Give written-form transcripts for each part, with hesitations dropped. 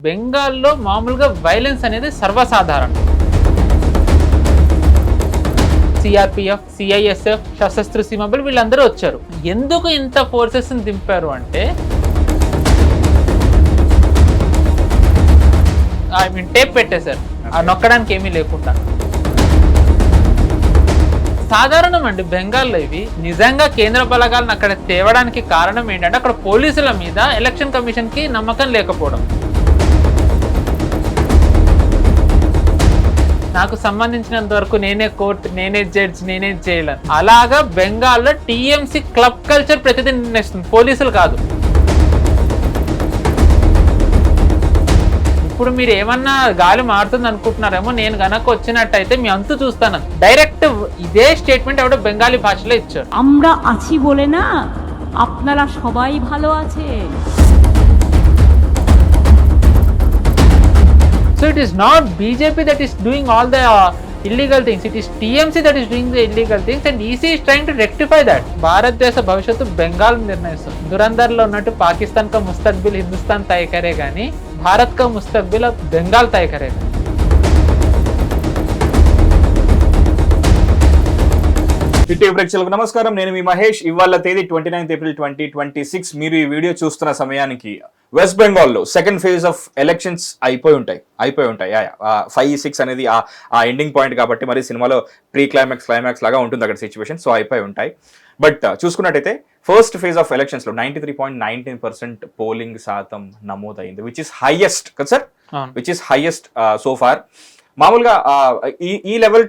బెంగాల్లో మామూలుగా వైలెన్స్ అనేది సర్వసాధారణం. సిఆర్పిఎఫ్, సిఐఎస్ఎఫ్, సశస్త్ర సీమ బల్ వీళ్ళందరూ వచ్చారు. ఎందుకు ఇంత ఫోర్సెస్ దింపారు అంటే టేప్ పెట్టేశారు, నొక్కడానికి ఏమీ లేకుండా. సాధారణం అండి బెంగాల్లో ఇవి. నిజంగా కేంద్ర బలగాలను అక్కడ తేవడానికి కారణం ఏంటంటే అక్కడ పోలీసుల మీద ఎలక్షన్ కమిషన్ కి నమ్మకం లేకపోవడం. నాకు సంబంధించినంత వరకు నేనే కోర్టు, నేనే జడ్జ్, నేనే జైలర్. అలాగా బెంగాల్లో టీఎంసీ క్లబ్ కల్చర్ ప్రతిదీ నిర్ణయిస్తుంది, పోలీసులు కాదు. ఇప్పుడు మీరు ఏమన్నా గాలి మారుతుంది అనుకుంటున్నారేమో, నేను గనక వచ్చినట్టయితే మీ అంతు చూస్తాను. డైరెక్ట్ ఇదే స్టేట్మెంట్ ఎవడో బెంగాలీ భాషలో ఇచ్చారు. আমরা আছি বলে না, আপনারা সবাই ভালো আছেন. So it is not BJP that is doing all the illegal things. It is TMC that is doing the illegal things and EC is trying to rectify that. భారతదేశ భవిష్యత్తు బెంగాల్ నిర్ణయిస్తుంది. దురందర్లో ఉన్నట్టు పాకిస్తాన్ కా ముస్తక్బిల్ హిందుస్థాన్ తయ కరే గానీ భారత్ కా ముస్తక్బిల్ బెంగాల్ తయ కరేగా. టీవీ ప్రేక్షకులకు నమస్కారం, నేను మీ మహేష్. ఇవాళ తేదీ 29 ఏప్రిల్ 2026. మీరు ఈ వీడియో చూస్తున్న సమయానికి వెస్ట్ బెంగాల్లో సెకండ్ ఫేజ్ ఆఫ్ ఎలక్షన్స్ అయిపోయి ఉంటాయి. 5-6 అనేది ఆ ఎండింగ్ పాయింట్ కాబట్టి మరి సినిమాలో ప్రీ క్లైమాక్స్ లాగా ఉంటుంది అక్కడ సిచ్యువేషన్. సో అయిపోయి ఉంటాయి. బట్ చూసుకున్నట్టయితే ఫస్ట్ ఫేజ్ ఆఫ్ ఎలక్షన్స్ లో 93.19% పోలింగ్ శాతం నమోదైంది, విచ్ ఇస్ హైయెస్ట్ కదా sir, which is highest so far. మామూలుగా ఈ లెవెల్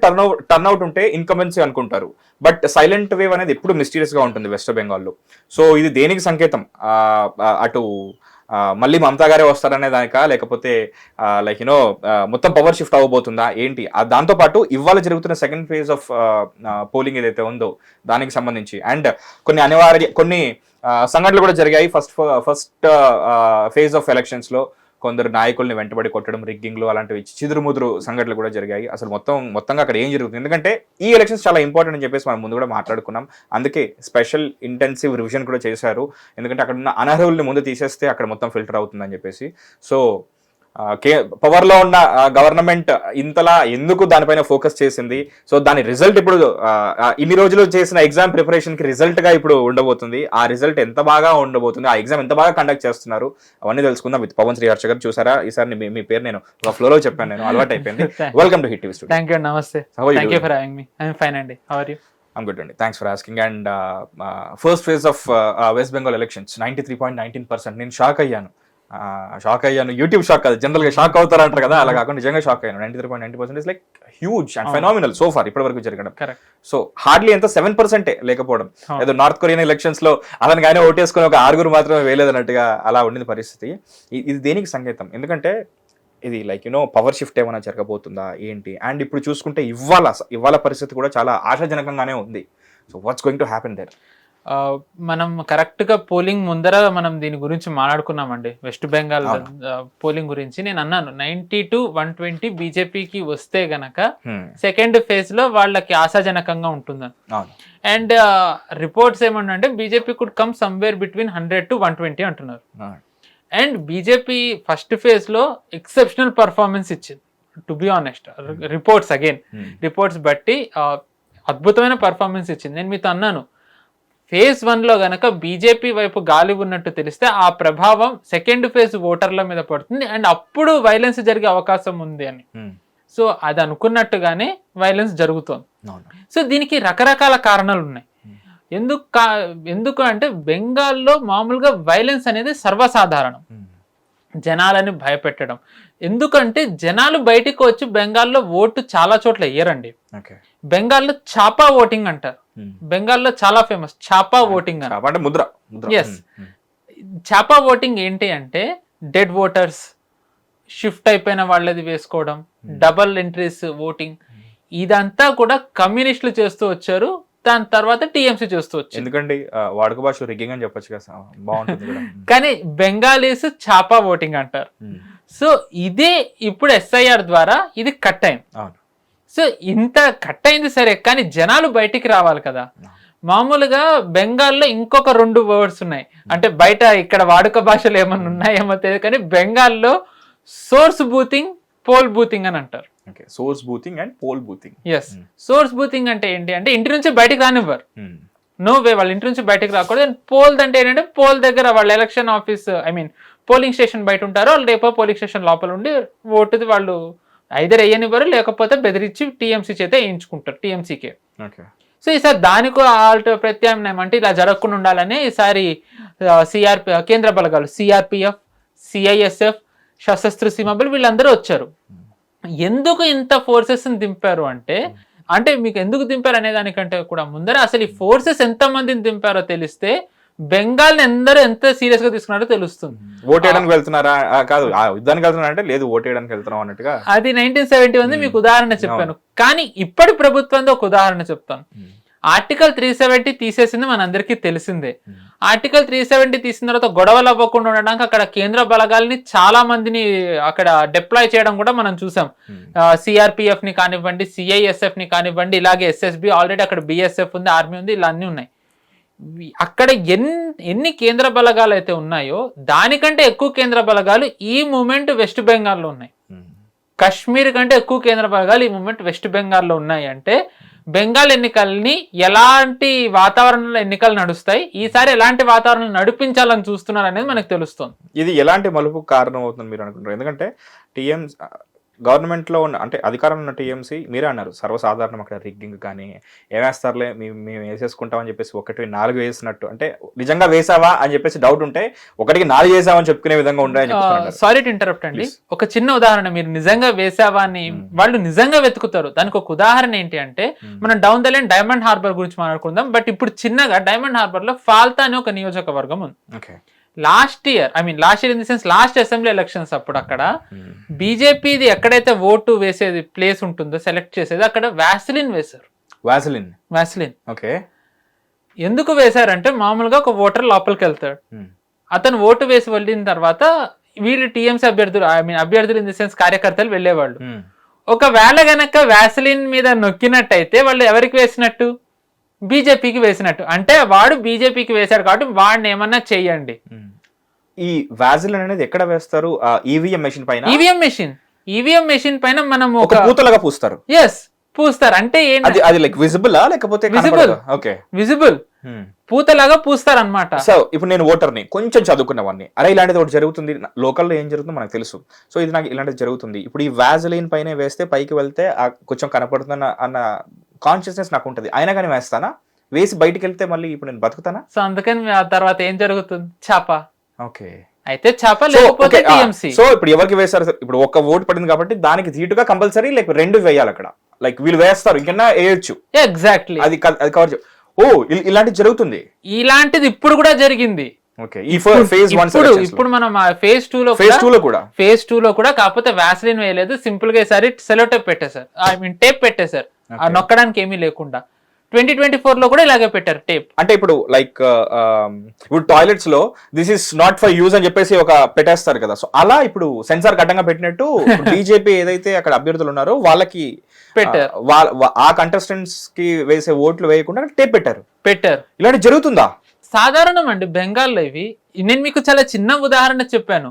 టర్న్అవుట్ ఉంటే ఇన్కమెన్సీ అనుకుంటారు, బట్ సైలెంట్ వేవ్ అనేది ఎప్పుడు మిస్టీరియస్ గా ఉంటుంది వెస్ట్ బెంగాల్లో. సో ఇది దేనికి సంకేతం? అటు మళ్ళీ మమతా గారే వస్తారనే దానికా, లేకపోతే లైక్ యూనో మొత్తం పవర్ షిఫ్ట్ అవ్వబోతుందా ఏంటి? దాంతోపాటు ఇవాళ జరుగుతున్న సెకండ్ ఫేజ్ ఆఫ్ పోలింగ్ ఏదైతే ఉందో దానికి సంబంధించి అండ్ కొన్ని సంఘటనలు కూడా జరిగాయి. ఫస్ట్ ఫేజ్ ఆఫ్ ఎలక్షన్స్ లో కొందరు నాయకుల్ని వెంటబడి కొట్టడం, రిగ్గింగ్లు అలాంటివి చిదురుముదురు సంఘటనలు కూడా జరిగాయి. అసలు మొత్తంగా అక్కడ ఏం జరుగుతుంది? ఎందుకంటే ఈ ఎలక్షన్స్ చాలా ఇంపార్టెంట్ అని చెప్పేసి మనం ముందు కూడా మాట్లాడుకున్నాం. అందుకే స్పెషల్ ఇంటెన్సివ్ రివిజన్ కూడా చేశారు. ఎందుకంటే అక్కడ ఉన్న అనర్హుల్ని ముందు తీసేస్తే అక్కడ మొత్తం ఫిల్టర్ అవుతుందని చెప్పేసి. సో పవర్ లో ఉన్న గవర్నమెంట్ ఇంతలా ఎందుకు దానిపైన ఫోకస్ చేసింది? సో దాని రిజల్ట్ ఇప్పుడు ఇన్ని రోజులు చేసిన ఎగ్జామ్ ప్రిపరేషన్ కి రిజల్ట్ గా ఇప్పుడు ఉండబోతుంది. ఆ రిజల్ట్ ఎంత బాగా ఉండబోతుంది, ఆ ఎగ్జామ్ ఎంత బాగా కండక్ట్ చేస్తున్నారు, అవన్నీ తెలుసుకుందాం విత్ పవన్ శ్రీ హర్ష గారు. చూసారా ఈసారి మీ పేరు నేను ఒక ఫ్లోలో చెప్పాను, నేను అలవాటు అయిపోయింది. Welcome to hit TV studio. Thank you, నమస్తే. Thank you for having me. I am fine అండి. How are you? I'm good అండి, thanks for asking. And first phase of West Bengal elections 93.19%. నేను షాక్ అయ్యాను. యూట్యూబ్ షాక్ కాదు, జనరల్ గా షాక్ అవుతారంటారు కదా, అలా కాకుండా నిజంగా షాక్ అయ్యాను. 93.90% is like huge and phenomenal so far ఇప్పటి వరకు జరగడం. సో హార్డ్లీ ఎంత 7% లేకపోవడం. ఏదో నార్త్ కొరియన్ ఎలక్షన్స్ లో అతను కానీ ఓటేసుకుని ఒక 6 మాత్రమే వేయలేదన్నట్టుగా అలా ఉండింది పరిస్థితి. ఇది దేనికి సంకేతం? ఎందుకంటే ఇది లైక్ యూనో పవర్ షిఫ్ట్ ఏమైనా జరగబోతుందా ఏంటి? అండ్ ఇప్పుడు చూసుకుంటే ఇవాళ పరిస్థితి కూడా చాలా ఆశాజనకంగానే ఉంది. So what's going to happen there? మనం కరెక్ట్ గా పోలింగ్ ముందర మనం దీని గురించి మాట్లాడుకున్నామండి, వెస్ట్ బెంగాల్ పోలింగ్ గురించి. నేను అన్నాను 90-120 బీజేపీకి వస్తే గనక సెకండ్ ఫేజ్ లో వాళ్ళకి ఆశాజనకంగా ఉంటుందని. అండ్ రిపోర్ట్స్ ఏమన్నా BJP could come somewhere between 100-120 అంటున్నారు. అండ్ బీజేపీ ఫస్ట్ ఫేజ్ లో ఎక్సెప్షనల్ పర్ఫార్మెన్స్ ఇచ్చింది, టు బి ఆనెస్ట్. రిపోర్ట్స్ బట్టి అద్భుతమైన పర్ఫార్మెన్స్ ఇచ్చింది. నేను మీతో అన్నాను, ఫేజ్ 1 లో గనక బీజేపీ వైపు గాలి ఉన్నట్టు తెలిస్తే ఆ ప్రభావం సెకండ్ ఫేజ్ ఓటర్ల మీద పడుతుంది అండ్ అప్పుడు వైలెన్స్ జరిగే అవకాశం ఉంది అని. సో అది అనుకున్నట్టుగానే వైలెన్స్ జరుగుతోంది. సో దీనికి రకరకాల కారణాలు ఉన్నాయి. ఎందుకు అంటే బెంగాల్లో మామూలుగా వైలెన్స్ అనేది సర్వసాధారణం, జనాలని భయపెట్టడం. ఎందుకంటే జనాలు బయటికి వచ్చి బెంగాల్లో ఓటు చాలా చోట్ల వేయరండి. బెంగాల్లో చాపా ఓటింగ్ అంటారు, బెంగాల్లో చాలా ఫేమస్ చాపా ఓటింగ్ అని. ముద్ర. ఎస్, చాపా ఓటింగ్ ఏంటి అంటే డెడ్ ఓటర్స్, షిఫ్ట్ అయిపోయిన వాళ్ళది వేసుకోవడం, డబల్ ఎంట్రీస్ ఓటింగ్, ఇదంతా కూడా కమ్యూనిస్టులు చేస్తూ వచ్చారు. దాని తర్వాత టీఎంసీ చేస్తూ వచ్చారు. ఎందుకండి వాడుక భాష రిగ్గింగ్ అని చెప్పొచ్చు కదా, బాగుంటుంది. కానీ బెంగాలీస్ చాపా ఓటింగ్ అంటారు. సో ఇదే ఇప్పుడు ఎస్ఐఆర్ ద్వారా ఇది కట్ అయింది. సో ఇంత కట్ అయింది సరే, కానీ జనాలు బయటికి రావాలి కదా. మామూలుగా బెంగాల్లో ఇంకొక 2 వర్డ్స్ ఉన్నాయి, అంటే బయట ఇక్కడ వాడుక భాషలు ఏమన్నా ఉన్నాయేమో తెలియదు, కానీ బెంగాల్లో సోర్స్ బూతింగ్, పోల్ బూతింగ్ అని అంటారు. Okay, source booting and poll booting. Yes, source booting అంటే ఏంటి అంటే ఇంటి నుంచి బయటకు రానివ్వరు, నో వే, వాళ్ళ ఇంటి నుంచి బయటకు రాకూడదు. పోల్ అంటే ఏంటంటే పోల్ దగ్గర వాళ్ళ election office, I mean polling station బయట ఉంటారు, వాళ్ళు రేపో పోలింగ్ స్టేషన్ లోపల ఉండి ఓటుది వాళ్ళు ఐదర్ వేయనివ్వరు, లేకపోతే బెదిరించి టీఎంసీ చేత వేయించుకుంటారు, టీఎంసీకే. ఓకే, సో ఈసారి దానికో ప్రత్యామ్నాయం అంటే ఇలా జరగకుండా ఉండాలని ఈసారి కేంద్ర బలగాలు సిఆర్పిఎఫ్, సిఐఎస్ఎఫ్, సశస్త్ర సీమబలు వీళ్ళందరూ వచ్చారు. ఎందుకు ఇంత ఫోర్సెస్ దింపారు అంటే మీకు ఎందుకు దింపారు అనే దానికంటే కూడా ముందర అసలు ఈ ఫోర్సెస్ ఎంత మందిని దింపారో తెలిస్తే బెంగాల్ ని అందరూ ఎంత సీరియస్ గా తీసుకున్నారో తెలుస్తుంది. ఓటేయడానికి వెళ్తున్నారా, కాదు యుద్ధానికి వెళ్తున్నా అంటే లేదు ఓటేయడానికి వెళ్తున్నాం అన్నట్టుగా. అది 1971 మీకు ఉదాహరణ చెప్పాను. కానీ ఇప్పటి ప్రభుత్వంతో ఒక ఉదాహరణ చెప్తాను. ఆర్టికల్ 370 తీసేసింది మనందరికీ తెలిసిందే. ఆర్టికల్ 370 తీసిన తర్వాత గొడవలు అవ్వకుండా ఉండడానికి అక్కడ కేంద్ర బలగాల్ని చాలా మందిని అక్కడ డిప్లాయ్ చేయడం కూడా మనం చూసాం. సిఆర్పిఎఫ్ ని కానివ్వండి, సిఐఎస్ఎఫ్ ని కానివ్వండి, ఇలాగే ఎస్ఎస్బి, ఆల్రెడీ అక్కడ బిఎస్ఎఫ్ ఉంది, ఆర్మీ ఉంది, ఇలా అన్ని ఉన్నాయి. అక్కడ ఎన్ని కేంద్ర బలగాలు అయితే ఉన్నాయో దానికంటే ఎక్కువ కేంద్ర బలగాలు ఈ మూమెంట్ వెస్ట్ బెంగాల్లో ఉన్నాయి. కశ్మీర్ కంటే ఎక్కువ కేంద్ర బలగాలు ఈ మూమెంట్ వెస్ట్ బెంగాల్లో ఉన్నాయి. అంటే బెంగాల్ ఎన్నికల్ని ఎలాంటి వాతావరణంలో ఎన్నికలు నడుస్తాయి, ఈసారి ఎలాంటి వాతావరణం నడిపించాలని చూస్తున్నారు అనేది మనకు తెలుస్తుంది. ఇది ఎలాంటి మలుపు కారణం అవుతుంది మీరు అనుకుంటారు? ఎందుకంటే గవర్నమెంట్లో ఉన్న అంటే అధికారంలో ఉన్న టీఎంసీ మీరే అన్నారు సర్వసాధారణం అక్కడ రిగ్గింగ్ కానీ ఏమేస్తారులే మేము వేసేసుకుంటామని చెప్పేసి 1-4 వేసినట్టు, అంటే నిజంగా వేసావా అని చెప్పేసి డౌట్ ఉంటే 1-4 వేసావని చెప్పుకునే విధంగా ఉండాలని చెప్తున్నారు. సారీ టు ఇంటరప్ట్ అండి, ఒక చిన్న ఉదాహరణ. మీరు నిజంగా వేసావా అని వాళ్ళు నిజంగా వెతుకుతారు. దానికి ఒక ఉదాహరణ ఏంటి అంటే మనం down the line diamond harbour గురించి మాట్లాడుకుందాం. బట్ ఇప్పుడు చిన్నగా డైమండ్ హార్బర్ లో ఫాల్తా అనే ఒక నియోజకవర్గం ఉంది. Last year in the sense last assembly elections అప్పుడు అక్కడ బీజేపీది ఎక్కడైతే ఓటు వేసేది ప్లేస్ ఉంటుందో సెలెక్ట్ చేసేది అక్కడ వ్యాసిలిన్ వేశారు. వ్యాసిలిన్ ఓకే. ఎందుకు వేశారంటే మామూలుగా ఒక ఓటర్ లోపలికి వెళ్తాడు, అతను ఓటు వేసి వెళ్ళిన తర్వాత వీళ్ళు టీఎంసీ అభ్యర్థులు ఇన్ ది సెన్స్ కార్యకర్తలు వెళ్ళేవాళ్ళు. ఒకవేళ గనక వ్యాసిలిన్ మీద నొక్కినట్టయితే వాళ్ళు ఎవరికి వేసినట్టు? బీజేపీకి వేసినట్టు. అంటే వాడు బీజేపీకి వేశాడు కాబట్టి వాడిని ఏమన్నా చెయ్యండి. ఈ వాజిలిన్ అనేది ఎక్కడ వేస్తారు? ఈవీఎం మెషిన్ పైన. ఈవీఎం మెషిన్ పైన మనం ఒక పూతలాగా పూస్తారు. ఎస్, పూస్తారు. అంటే ఏంటి అది లైక్ విజిబుల్ లేకపోతే విజిబుల్ పూతలాగా పూస్తారు అన్నమాట. సో ఇప్పుడు నేను ఓటర్ని కొంచెం చదువుకున్నవాడిని, అరే ఇలాంటిది ఒకటి జరుగుతుంది లోకల్లో ఏం జరుగుతుందో మనకు తెలుసు, సో ఇది నాకు ఇలాంటిది జరుగుతుంది, ఇప్పుడు ఈ వాజిలిన్ పైన వేస్తే పైకి వెళ్తే కొంచెం కనపడుతున్న అన్న కాన్షియస్నెస్ నాకు ఉంటుంది, అయినా కానీ వేస్తానా? వేసి బయటికి వెళ్తే మళ్ళీ ఇప్పుడు నేను బతుకుతానా? సో అందుకని ఆ తర్వాత ఏం జరుగుతుంది? చాప. ఓకే, అయితే చాప లేకపోతే టీఎంసీ. సో ఇప్పుడు ఎవరికి వేస్తారు? ఇప్పుడు ఒక ఓటు పడింది కాబట్టి దానికి ధీటుగా కంపల్సరీ లైక్ 2 వేయాలి అక్కడ, లైక్ వీళ్ళు వేస్తారు ఇంకన్నా వేయొచ్చు. ఎగ్జాక్ట్లీ, అది కవర్. ఓ ఇలాంటిది జరుగుతుంది. ఇలాంటిది ఇప్పుడు కూడా జరిగింది. ఇప్పుడు మనం ఫేజ్ 2 లో కూడా కాకపోతే వ్యాసలిన్ వేయలేదు, సింపుల్ గా ఈసారి సెలో టేప్ పెట్టేశారు, టేప్ పెట్టేశారు నొక్కడానికి ఏమీ లేకుండా. 2024 లో కూడా ఇలాగే పెట్టారు టేప్. అంటే ఇప్పుడు లైక్ ఇప్పుడు టాయిలెట్స్ లో this is not for use అని చెప్పేసి ఒక పెట్టేస్తారు కదా, సో అలా ఇప్పుడు సెన్సార్ కట్టంగా పెట్టినట్టు బీజేపీ ఏదైతే అక్కడ అభ్యర్థులు ఉన్నారో వాళ్ళకి పెట్టారు, ఆ కంటెస్టెంట్స్ కి వేసే ఓట్లు వేయకుండా టేప్ పెట్టారు. ఇలాంటి జరుగుతుందా? సాధారణం అండి బెంగాల్లో ఇవి. నేను మీకు చాలా చిన్న ఉదాహరణ చెప్పాను.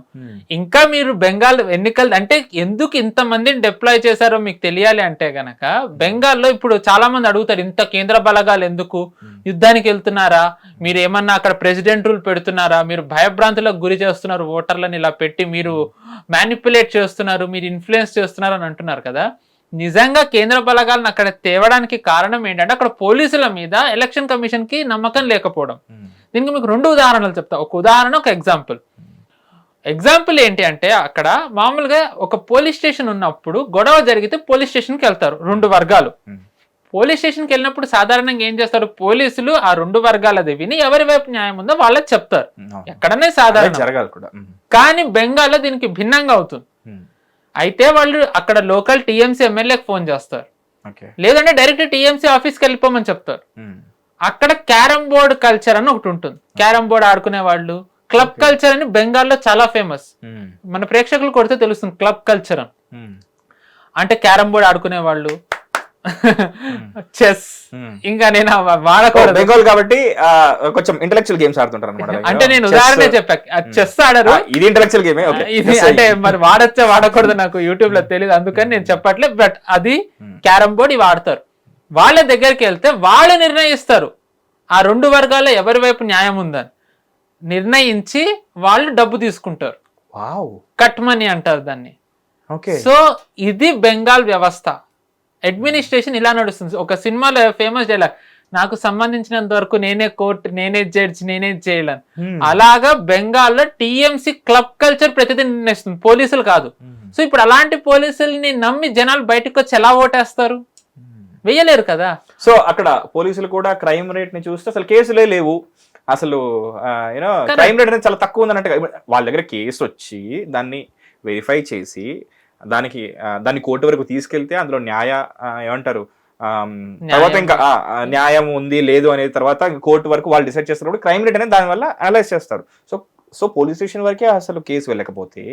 ఇంకా మీరు బెంగాల్ ఎన్నికలు అంటే ఎందుకు ఇంత మందిని డిప్లాయ్ చేశారో మీకు తెలియాలి అంటే గనక, బెంగాల్లో ఇప్పుడు చాలా మంది అడుగుతారు ఇంత కేంద్ర బలగాలు ఎందుకు, యుద్ధానికి వెళ్తున్నారా, మీరు ఏమన్నా అక్కడ ప్రెసిడెంట్ రూల్ పెడుతున్నారా, మీరు భయభ్రాంతులకు గురి చేస్తున్నారు ఓటర్లను ఇలా పెట్టి, మీరు మ్యానిపులేట్ చేస్తున్నారు, మీరు ఇన్ఫ్లుయెన్స్ చేస్తున్నారు అని అంటున్నారు కదా. నిజంగా కేంద్ర బలగాలను అక్కడ తేవడానికి కారణం ఏంటంటే అక్కడ పోలీసుల మీద ఎలక్షన్ కమిషన్ కి నమ్మకం లేకపోవడం. దీనికి మీకు 2 ఉదాహరణలు చెప్తా. ఒక ఉదాహరణ, ఒక ఎగ్జాంపుల్ ఏంటి అంటే అక్కడ మామూలుగా ఒక పోలీస్ స్టేషన్ ఉన్నప్పుడు గొడవ జరిగితే పోలీస్ స్టేషన్కి వెళ్తారు 2 వర్గాలు. పోలీస్ స్టేషన్కి వెళ్ళినప్పుడు సాధారణంగా ఏం చేస్తారు, పోలీసులు ఆ 2 వర్గాలది విని ఎవరి వైపు న్యాయం ఉందో వాళ్ళకి చెప్తారు, ఎక్కడనే సాధారణ జరగాలి కూడా. కానీ బెంగాల్లో దీనికి భిన్నంగా అవుతుంది. అయితే వాళ్ళు అక్కడ లోకల్ టీఎంసీ ఎమ్మెల్యేకి ఫోన్ చేస్తారు, లేదంటే డైరెక్ట్ టీఎంసీ ఆఫీస్కి వెళ్ళిపోమని చెప్తారు. అక్కడ క్యారమ్ బోర్డ్ కల్చర్ అని ఒకటి ఉంటుంది. క్యారమ్ బోర్డ్ ఆడుకునే వాళ్ళు, క్లబ్ కల్చర్ అని బెంగాల్లో చాలా ఫేమస్. మన ప్రేక్షకులు కొడితే తెలుస్తుంది క్లబ్ కల్చర్ అని. అంటే క్యారమ్ బోర్డ్ ఆడుకునే వాళ్ళు, చెస్. ఇంకా నేను వాడకూడదు. బెంగాల్ కాబట్టి కొంచెం ఇంటెలెక్చువల్ గేమ్స్ ఆడుతుంటారు అనమాట. అంటే నేను ఉదాహరణ చెప్పా, చెస్ ఆడరు, ఇది ఇంటెలెక్చువల్ గేమే. ఇది అంటే మరి వాడచ్చా వాడకూడదు నాకు యూట్యూబ్ లో తెలియదు, అందుకని నేను చెప్పట్లేదు. బట్ అది క్యారమ్ బోర్డ్ ఇవి ఆడతారు. వాళ్ళ దగ్గరికి వెళ్తే వాళ్ళు నిర్ణయిస్తారు ఆ రెండు వర్గాల్లో ఎవరి వైపు న్యాయం ఉందని నిర్ణయించి వాళ్ళు డబ్బు తీసుకుంటారు. కట్ మనీ అంటారు దాన్ని. సో ఇది బెంగాల్ వ్యవస్థ. అడ్మినిస్ట్రేషన్ ఇలా నడుస్తుంది. ఒక సినిమాలో ఫేమస్ డైలాగ్, నాకు సంబంధించినంత వరకు నేనే కోర్టు, నేనే జడ్జి, నేనే చేయలేను. అలాగా బెంగాల్లో టీఎంసీ క్లబ్ కల్చర్ ప్రతిదీ నిర్ణయిస్తుంది, పోలీసులు కాదు. సో ఇప్పుడు అలాంటి పోలీసుల్ని నమ్మి జనాలు బయటకు వచ్చి ఎలా ఓటేస్తారు? వేయలేరు కదా. సో అక్కడ పోలీసులు కూడా క్రైమ్ రేట్ ని చూస్తే అసలు కేసులే లేవు, అసలు యూనో క్రైమ్ రేట్ అనేది చాలా తక్కువ ఉందన్నట్టుగా. వాళ్ళ దగ్గర కేసు వచ్చి దాన్ని వెరిఫై చేసి దాన్ని కోర్టు వరకు తీసుకెళ్తే అందులో ఏమంటారు తర్వాత ఇంకా న్యాయం ఉంది లేదు అనేది తర్వాత కోర్టు వరకు వాళ్ళు డిసైడ్ చేస్తారు. క్రైమ్ రేట్ అనేది దానివల్ల అనలైజ్ చేస్తారు. సో పోలీస్ స్టేషన్ వరకే అసలు కేసు వెళ్ళకపోతే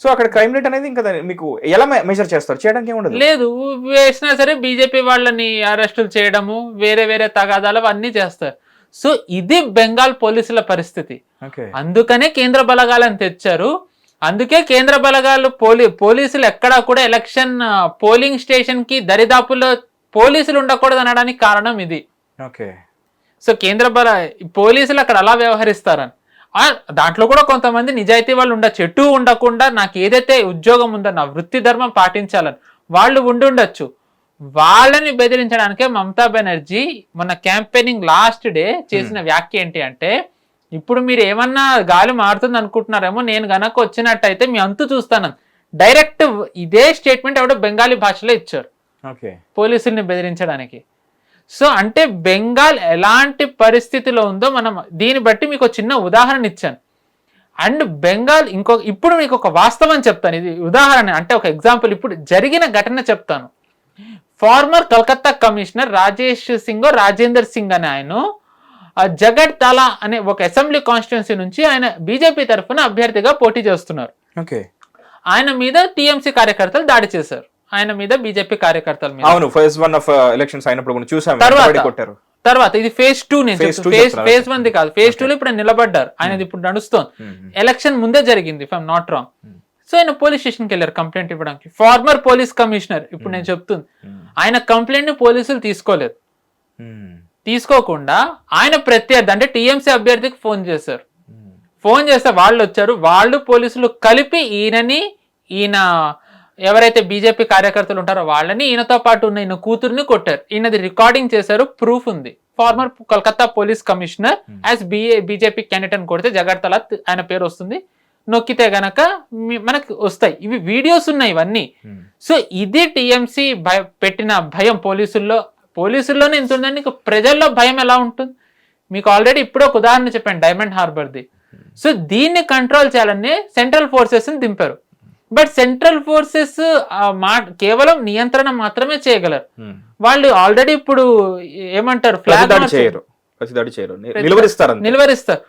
సో అక్కడ క్రైమ్ రేట్ అనేది ఇంకా మీకు ఎలా మెజర్ చేస్తారు? చేయడానికి ఏముండదు. లేదు, వేసినా సరే బీజేపీ వాళ్ళని అరెస్టులు చేయడము, వేరే వేరే తగాదాలు అవన్నీ చేస్తారు. సో ఇది బెంగాల్ పోలీసుల పరిస్థితి. అందుకనే కేంద్ర బలగాలను తెచ్చారు. అందుకే కేంద్ర బలగాలు పోలీసులు ఎక్కడా కూడా ఎలక్షన్ పోలింగ్ స్టేషన్ కి దరిదాపుల్లో పోలీసులు ఉండకూడదు అనడానికి కారణం ఇది. సో పోలీసులు అక్కడ అలా వ్యవహరిస్తారని. దాంట్లో కూడా కొంతమంది నిజాయితీ వాళ్ళు ఉండొచ్చు, ఎటు ఉండకుండా నాకు ఏదైతే ఉద్యోగం ఉందో నా వృత్తి ధర్మం పాటించాలని వాళ్ళు ఉండొచ్చు. వాళ్ళని బెదిరించడానికే మమతా బెనర్జీ మొన్న క్యాంపెయినింగ్ లాస్ట్ డే చేసిన వ్యాఖ్య ఏంటి అంటే, ఇప్పుడు మీరు ఏమన్నా గాలి మారుతుంది అనుకుంటున్నారేమో, నేను గనక వచ్చినట్టయితే మీ అంతు చూస్తాను. డైరెక్ట్ ఇదే స్టేట్మెంట్ ఎవడో బెంగాలీ భాషలో ఇచ్చారు పోలీసుల్ని బెదిరించడానికి. సో అంటే బెంగాల్ ఎలాంటి పరిస్థితిలో ఉందో మనం దీన్ని బట్టి మీకు చిన్న ఉదాహరణ ఇచ్చాను. అండ్ బెంగాల్ ఇప్పుడు మీకు ఒక వాస్తవం చెప్తాను, ఇది ఉదాహరణ అంటే ఒక ఎగ్జాంపుల్. ఇప్పుడు జరిగిన ఘటన చెప్తాను. ఫార్మర్ కలకత్తా కమిషనర్ రాజేష్ సింగ్ రాజేందర్ సింగ్ అనే ఆయన జగడ్తలా అనే ఒక అసెంబ్లీ కాన్స్టిట్యున్సీ నుంచి ఆయన బీజేపీ తరఫున అభ్యర్థిగా పోటీ చేస్తున్నారు. ఆయన మీద టీఎంసీ కార్యకర్తలు దాడి చేశారు, ఆయన మీద బీజేపీ కార్యకర్తల మీద. అవును, ఫేజ్ 1 ఆఫ్ ఎలక్షన్స్ అయినప్పుడు చూసాం. తర్వాత ఇది ఫేజ్ 2, ఫేజ్ 1 కాదు, ఫేజ్ 2 లో ఇప్పుడు నిలబడ్డారు. ఆయనది ఇప్పుడు నడుస్తోంది. ఎలక్షన్ ముందే జరిగింది if I'm not wrong. So ఆయన పోలీస్ స్టేషన్కి వెళ్ళారు కంప్లైంట్ ఇవ్వడానికి. ఫార్మర్ పోలీస్ కమిషనర్ ఇప్పుడు నేను చెప్తుంది, ఆయన కంప్లైంట్ ని పోలీసులు తీసుకోలేదు. తీసుకోకుండా ఆయన ప్రత్యర్థి అంటే టీఎంసీ అభ్యర్థికి ఫోన్ చేశారు. ఫోన్ చేస్తే వాళ్ళు వచ్చారు, వాళ్ళు పోలీసులు కలిపి ఈయన ఎవరైతే బీజేపీ కార్యకర్తలు ఉంటారో వాళ్ళని, ఈయనతో పాటు ఉన్న ఈయన కూతుర్ని కొట్టారు. ఈయనది రికార్డింగ్ చేశారు, ప్రూఫ్ ఉంది. Former Calcutta police commissioner as BJP candidate అని కొడితే జగడ్తలా ఆయన పేరు వస్తుంది, నొక్కితే గనక మనకు వస్తాయి. ఇవి వీడియోస్ ఉన్నాయి ఇవన్నీ. సో ఇది టీఎంసీ పెట్టిన భయం పోలీసుల్లోనే ఇంత ఉందండి. ప్రజల్లో భయం ఎలా ఉంటుంది? మీకు ఆల్రెడీ ఇప్పుడు ఒక ఉదాహరణ చెప్పాను, డైమండ్ హార్బర్ది. సో దీన్ని కంట్రోల్ చేయాలని సెంట్రల్ ఫోర్సెస్ ని దింపారు. బట్ సెంట్రల్ ఫోర్సెస్ కేవలం నియంత్రణ మాత్రమే చేయగలరు. వాళ్ళు ఆల్రెడీ ఇప్పుడు ఏమంటారు, నిలువరిస్తారు.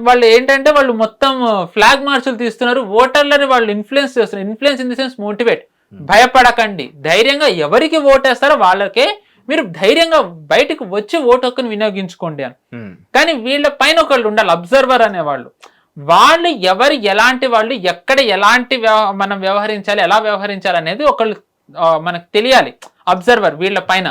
వాళ్ళు ఏంటంటే వాళ్ళు మొత్తం ఫ్లాగ్ మార్చులు తీస్తున్నారు, ఓటర్లని వాళ్ళు ఇన్ఫ్లుయెన్స్ చేస్తున్నారు. Influence in the sense motivate, భయపడకండి, ధైర్యంగా ఎవరికి ఓటేస్తారో వాళ్ళకే మీరు ధైర్యంగా బయటకు వచ్చి ఓటు హక్కును వినియోగించుకోండి అని. కానీ వీళ్ళ పైన ఒకళ్ళు ఉండాలి, అబ్జర్వర్ అనేవాళ్ళు. వాళ్ళు ఎవరు ఎలాంటి వాళ్ళు, ఎక్కడ ఎలాంటి మనం వ్యవహరించాలి, ఎలా వ్యవహరించాలి అనేది ఒకళ్ళు మనకు తెలియాలి, అబ్జర్వర్ వీళ్ళ పైన.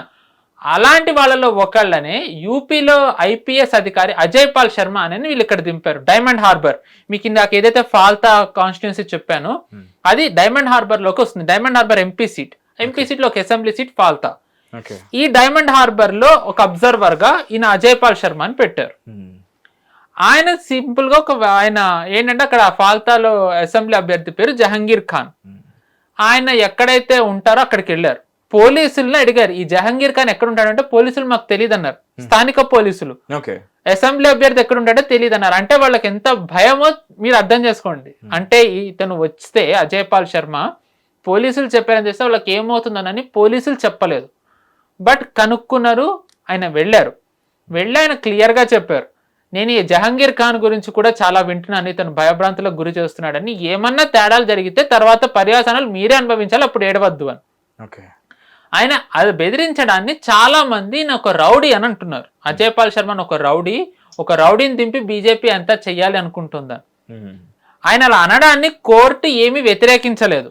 అలాంటి వాళ్ళలో ఒకళ్ళనే యూపీలో ఐపీఎస్ అధికారి అజయ్ పాల్ శర్మ అనేది వీళ్ళు ఇక్కడ దింపారు డైమండ్ హార్బర్. మీకు ఇందాక ఏదైతే ఫాల్తా కాన్స్టిట్యున్సీ చెప్పానో అది డైమండ్ హార్బర్ లోకి వస్తుంది. డైమండ్ హార్బర్ ఎంపీ సీట్ లో ఒక అసెంబ్లీ సీట్ ఫాల్తా. ఈ డైమండ్ హార్బర్ లో ఒక అబ్జర్వర్ గా ఈయన అజయ్ పాల్ శర్మ అని పెట్టారు. ఆయన సింపుల్ గా ఆయన ఏంటంటే అక్కడ ఫాల్తాలో అసెంబ్లీ అభ్యర్థి పేరు జహంగీర్ ఖాన్. ఆయన ఎక్కడైతే ఉంటారో అక్కడికి వెళ్ళారు. పోలీసులను అడిగారు, ఈ జహంగీర్ ఖాన్ ఎక్కడ ఉంటాడంటే పోలీసులు మాకు తెలియదు అన్నారు. స్థానిక పోలీసులు అసెంబ్లీ అభ్యర్థి ఎక్కడ ఉంటాడో తెలియదు అన్నారు. అంటే వాళ్ళకి ఎంత భయమో మీరు అర్థం చేసుకోండి. అంటే ఇతను వస్తే అజయ్ పాల్ శర్మ పోలీసులు చెప్పారని చేస్తే వాళ్ళకి ఏమవుతుందనని పోలీసులు చెప్పలేదు. బట్ కనుక్కున్నారు, ఆయన వెళ్ళి ఆయన క్లియర్ గా చెప్పారు, నేను ఈ జహంగీర్ ఖాన్ గురించి కూడా చాలా వింటున్నాను, ఇతను భయభ్రాంతులకు గురి చేస్తున్నాడని, ఏమన్నా తేడాలు జరిగితే తర్వాత పర్యవసానాలు మీరే అనుభవించాలి, అప్పుడు ఏడవద్దు అని. ఆయన అది బెదిరించడాన్ని చాలా మంది ఒక రౌడీ అని అంటున్నారు. అజయ్ పాల్ శర్మ ఒక రౌడీని దింపి బీజేపీ అంతా చెయ్యాలి అనుకుంటుందని. ఆయన అలా అనడాన్ని కోర్టు ఏమీ వ్యతిరేకించలేదు.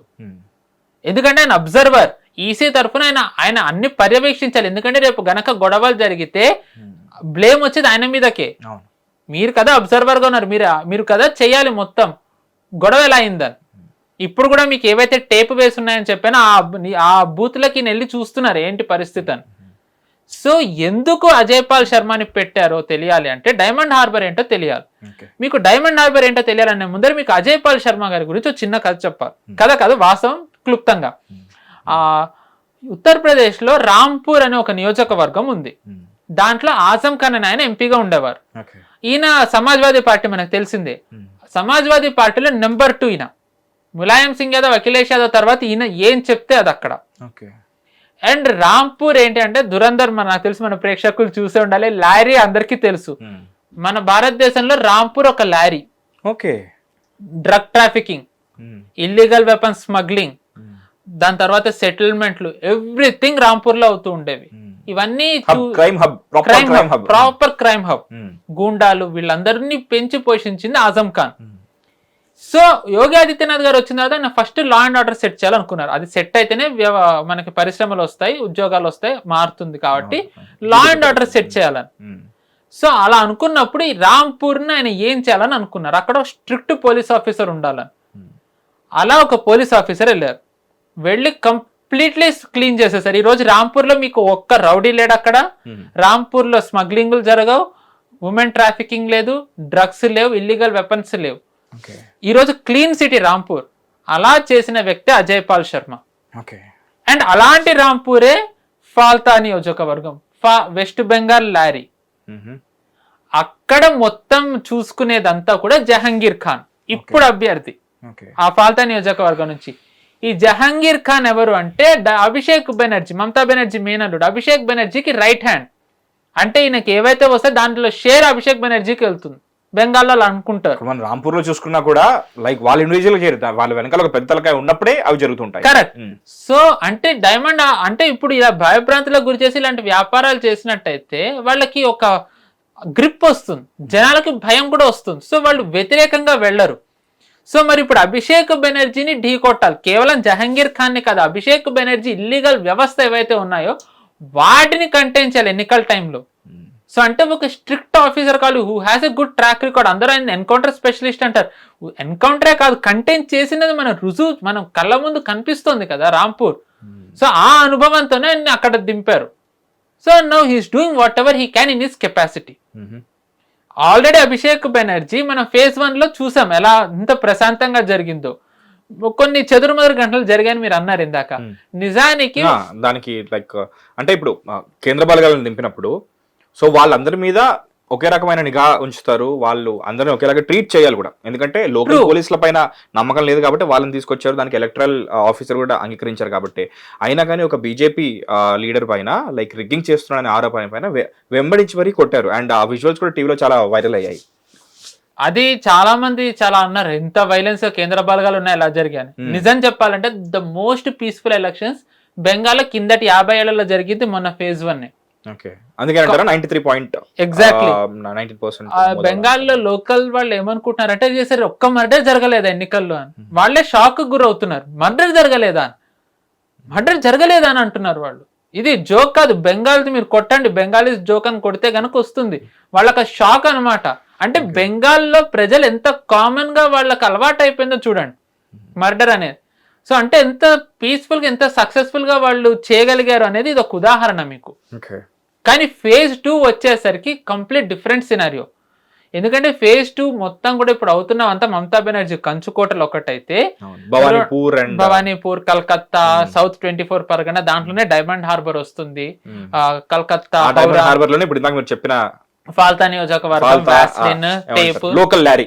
ఎందుకంటే ఆయన అబ్జర్వర్, ఈసీ తరఫున ఆయన అన్ని పర్యవేక్షించాలి. ఎందుకంటే రేపు గనక గొడవలు జరిగితే బ్లేమ్ వచ్చేది ఆయన మీదకే. మీరు కదా అబ్జర్వర్ గా ఉన్నారు, మీరు కదా చెయ్యాలి మొత్తం. గొడవ ఎలా అయిందని ఇప్పుడు కూడా మీకు ఏవైతే టేప్ వేసి ఉన్నాయని చెప్పానో ఆ బూత్లకి వెళ్ళి చూస్తున్నారు ఏంటి పరిస్థితి అని. సో ఎందుకు అజయ్ పాల్ శర్మని పెట్టారో తెలియాలి అంటే డైమండ్ హార్బర్ ఏంటో తెలియాలి. మీకు డైమండ్ హార్బర్ ఏంటో తెలియాలనే ముందర మీకు అజయ్ పాల్ శర్మ గారి గురించి ఒక చిన్న కథ చెప్పాలి. కథ కాదు, వాస్తవం క్లుప్తంగా. ఉత్తరప్రదేశ్ లో రాంపూర్ అనే ఒక నియోజకవర్గం ఉంది. దాంట్లో ఆజం ఖాన్ అని ఆయన ఎంపీగా ఉండేవారు. ఈయన సమాజ్వాదీ పార్టీ మనకు తెలిసిందే. సమాజ్వాదీ పార్టీలో నెంబర్ 2 ఈయన. ములాయం సింగ్ యాదవ్, అఖిలేష్ యాదవ్ తర్వాత ఈయన ఏం చెప్తే అది అక్కడ. అండ్ రాంపూర్ ఏంటి అంటే దురంధర్, నాకు తెలుసు, మన ప్రేక్షకులు చూసే ఉండాలి, లారీ అందరికీ తెలుసు. మన భారతదేశంలో రాంపూర్ ఒక lorry. Drug trafficking, illegal weapons smuggling, దాని తర్వాత సెటిల్మెంట్లు, ఎవ్రీథింగ్ రాంపూర్ లో అవుతూ ఉండేవి. ఇవన్నీ ప్రాపర్ క్రైమ్ హబ్. గూండాలు వీళ్ళందరినీ పెంచి పోషించింది ఆజం ఖాన్. సో యోగి ఆదిత్యనాథ్ గారు వచ్చిన తర్వాత ఆయన first law and order set చేయాలనుకున్నారు. అది సెట్ అయితేనే మనకి పరిశ్రమలు వస్తాయి, ఉద్యోగాలు వస్తాయి, మారుతుంది. కాబట్టి లా అండ్ ఆర్డర్ సెట్ చేయాలని. సో అలా అనుకున్నప్పుడు ఈ రాంపూర్ని ఆయన ఏం చేయాలని అనుకున్నారు. అక్కడ స్ట్రిక్ట్ పోలీస్ ఆఫీసర్ ఉండాలని. అలా ఒక పోలీస్ ఆఫీసర్ వెళ్ళారు. వెళ్ళి కంప్లీట్లీ క్లీన్ చేసేసారు. ఈ రోజు రాంపూర్ లో మీకు ఒక్క రౌడీ లేడు అక్కడ. రాంపూర్ లో స్మగ్లింగ్లు జరగవు, ఉమెన్ ట్రాఫికింగ్ లేదు, డ్రగ్స్ లేవు, ఇల్లీగల్ వెపన్స్ లేవు. ఈ రోజు క్లీన్ సిటీ రాంపూర్. అలా చేసిన వ్యక్తి అజయ్ పాల్ శర్మ. అండ్ అలాంటి రాంపూరే ఫాల్తా నియోజకవర్గం, వెస్ట్ బెంగాల్ లారీ. అక్కడ మొత్తం చూసుకునేదంతా కూడా జహంగీర్ ఖాన్, ఇప్పుడు అభ్యర్థి ఆ ఫాల్తా నియోజకవర్గం నుంచి. ఈ జహంగీర్ ఖాన్ ఎవరు అంటే అభిషేక్ బెనర్జీ, మమతా బెనర్జీ మేనల్లుడు. అభిషేక్ బెనర్జీకి రైట్ హ్యాండ్. అంటే ఈయనకి ఏవైతే వస్తే దాంట్లో షేర్ అభిషేక్ బెనర్జీకి వెళ్తుంది. బెంగాల్లో అనుకుంటారు. మనం రాంపూర్ లో చూసుకున్నా కూడా లైక్ వాళ్ళ ఇండివిజువల్ చేరుతారు, వాళ్ళ వెనకాల ఒక పెద్ద తలకాయ ఉన్నప్పుడే అవి జరుగుతుంటాయి. కరెక్ట్. సో అంటే డైమండ్ అంటే ఇప్పుడు ఇలా భయభ్రాంతులకు గురి చేసి ఇలాంటి వ్యాపారాలు చేసినట్టయితే వాళ్ళకి ఒక గ్రిప్ వస్తుంది, జనాలకి భయం కూడా వస్తుంది. సో వాళ్ళు వ్యతిరేకంగా వెళ్ళరు. సో మరి ఇప్పుడు అభిషేక్ బెనర్జీని ఢీ కొట్టాలి. కేవలం జహంగీర్ ఖాన్ ని కాదు, అభిషేక్ బెనర్జీ ఇల్లీగల్ వ్యవస్థ ఏవైతే ఉన్నాయో వాటిని కంటైన్ చేయాలి ఎన్నికల టైంలో. సో అంటే ఒక స్ట్రిక్ట్ ఆఫీసర్ కాదు, who has a good track record. అందరూ ఆయన ఎన్కౌంటర్ స్పెషలిస్ట్ అంటారు. ఎన్కౌంటరే కాదు, కంటైన్ చేసినది మన రుజువు మనం కళ్ళ ముందు కనిపిస్తుంది కదా రాంపూర్. సో ఆ అనుభవంతోనే ఆయన అక్కడ దింపారు. So now he's doing whatever he can in his capacity. Already Abhishek Banerjee మనం phase 1 లో చూసాం ఎలా ఇంత ప్రశాంతంగా జరిగిందో. కొన్ని చెదురుమదురు గంటలు జరిగాయని మీరు అన్నారు ఇందాక. నిజానికి దానికి లైక్ అంటే ఇప్పుడు కేంద్ర బలగాలను దింపినప్పుడు సో వాళ్ళందరి మీద ఒకే రకమైన నిఘా ఉంచుతారు, వాళ్ళు అందరినీ ఒకేలాగా ట్రీట్ చేయాలి కూడా. ఎందుకంటే లోకల్ పోలీసుల పైన నమ్మకం లేదు కాబట్టి వాళ్ళని తీసుకొచ్చారు, దానికి ఎలక్టరల్ ఆఫీసర్ కూడా అంగీకరించారు కాబట్టి. అయినా కానీ ఒక బీజేపీ లీడర్ పైన లైక్ రిగ్గింగ్ చేస్తున్నాడనే ఆరోపణ పైన వెంబడించి మరీ కొట్టారు. అండ్ ఆ విజువల్స్ కూడా టీవీలో చాలా వైరల్ అయ్యాయి. అది చాలా మంది చాలా అన్నారు, ఎంత వైలెన్స్ కేంద్ర బలగాలు ఉన్నాయి ఎలా జరిగాయని. నిజం చెప్పాలంటే ద మోస్ట్ పీస్ఫుల్ ఎలక్షన్స్ బెంగాల్లో కిందటి 50 ఏళ్లలో జరిగింది మొన్న phase 1. ఎగ్జాక్ట్లీ బెంగాల్లో లోకల్ వాళ్ళు ఏమనుకుంటున్నారంటే చేసారు ఒక్క మర్డర్ జరగలేదా ఎన్నికల్లో అని. వాళ్ళే షాక్ గురవుతున్నారు. మర్డర్ జరగలేదా అని అంటున్నారు వాళ్ళు. ఇది జోక్ కాదు, బెంగాల్ది మీరు కొట్టండి, బెంగాలీస్ జోక్ అని కొడితే కనుక వస్తుంది. వాళ్ళకి షాక్ అనమాట. అంటే బెంగాల్లో ప్రజలు ఎంత కామన్ గా వాళ్ళకి అలవాటు అయిపోయిందో చూడండి మర్డర్ అనేది. సో అంటే ఎంత పీస్ఫుల్ గా ఎంత సక్సెస్ఫుల్ గా వాళ్ళు చేయగలిగారు అనేది ఇది ఒక ఉదాహరణ మీకు. కానీ phase 2 వచ్చేసరికి కంప్లీట్ డిఫరెంట్ సినారియో. ఎందుకంటే phase 2 మొత్తం కూడా ఇప్పుడు అవుతున్నవంతా మమతా బెనర్జీ కంచుకోటలు ఒకటైతే, భవానీపూర్, కలకత్తా, సౌత్ 24 పరగణ, దాంట్లోనే డైమండ్ హార్బర్ వస్తుంది, కలకత్తా చెప్పిన ఫాల్తా నియోజకవర్గం, వాస్లిన్, టేప్, లోకల్ లారీ,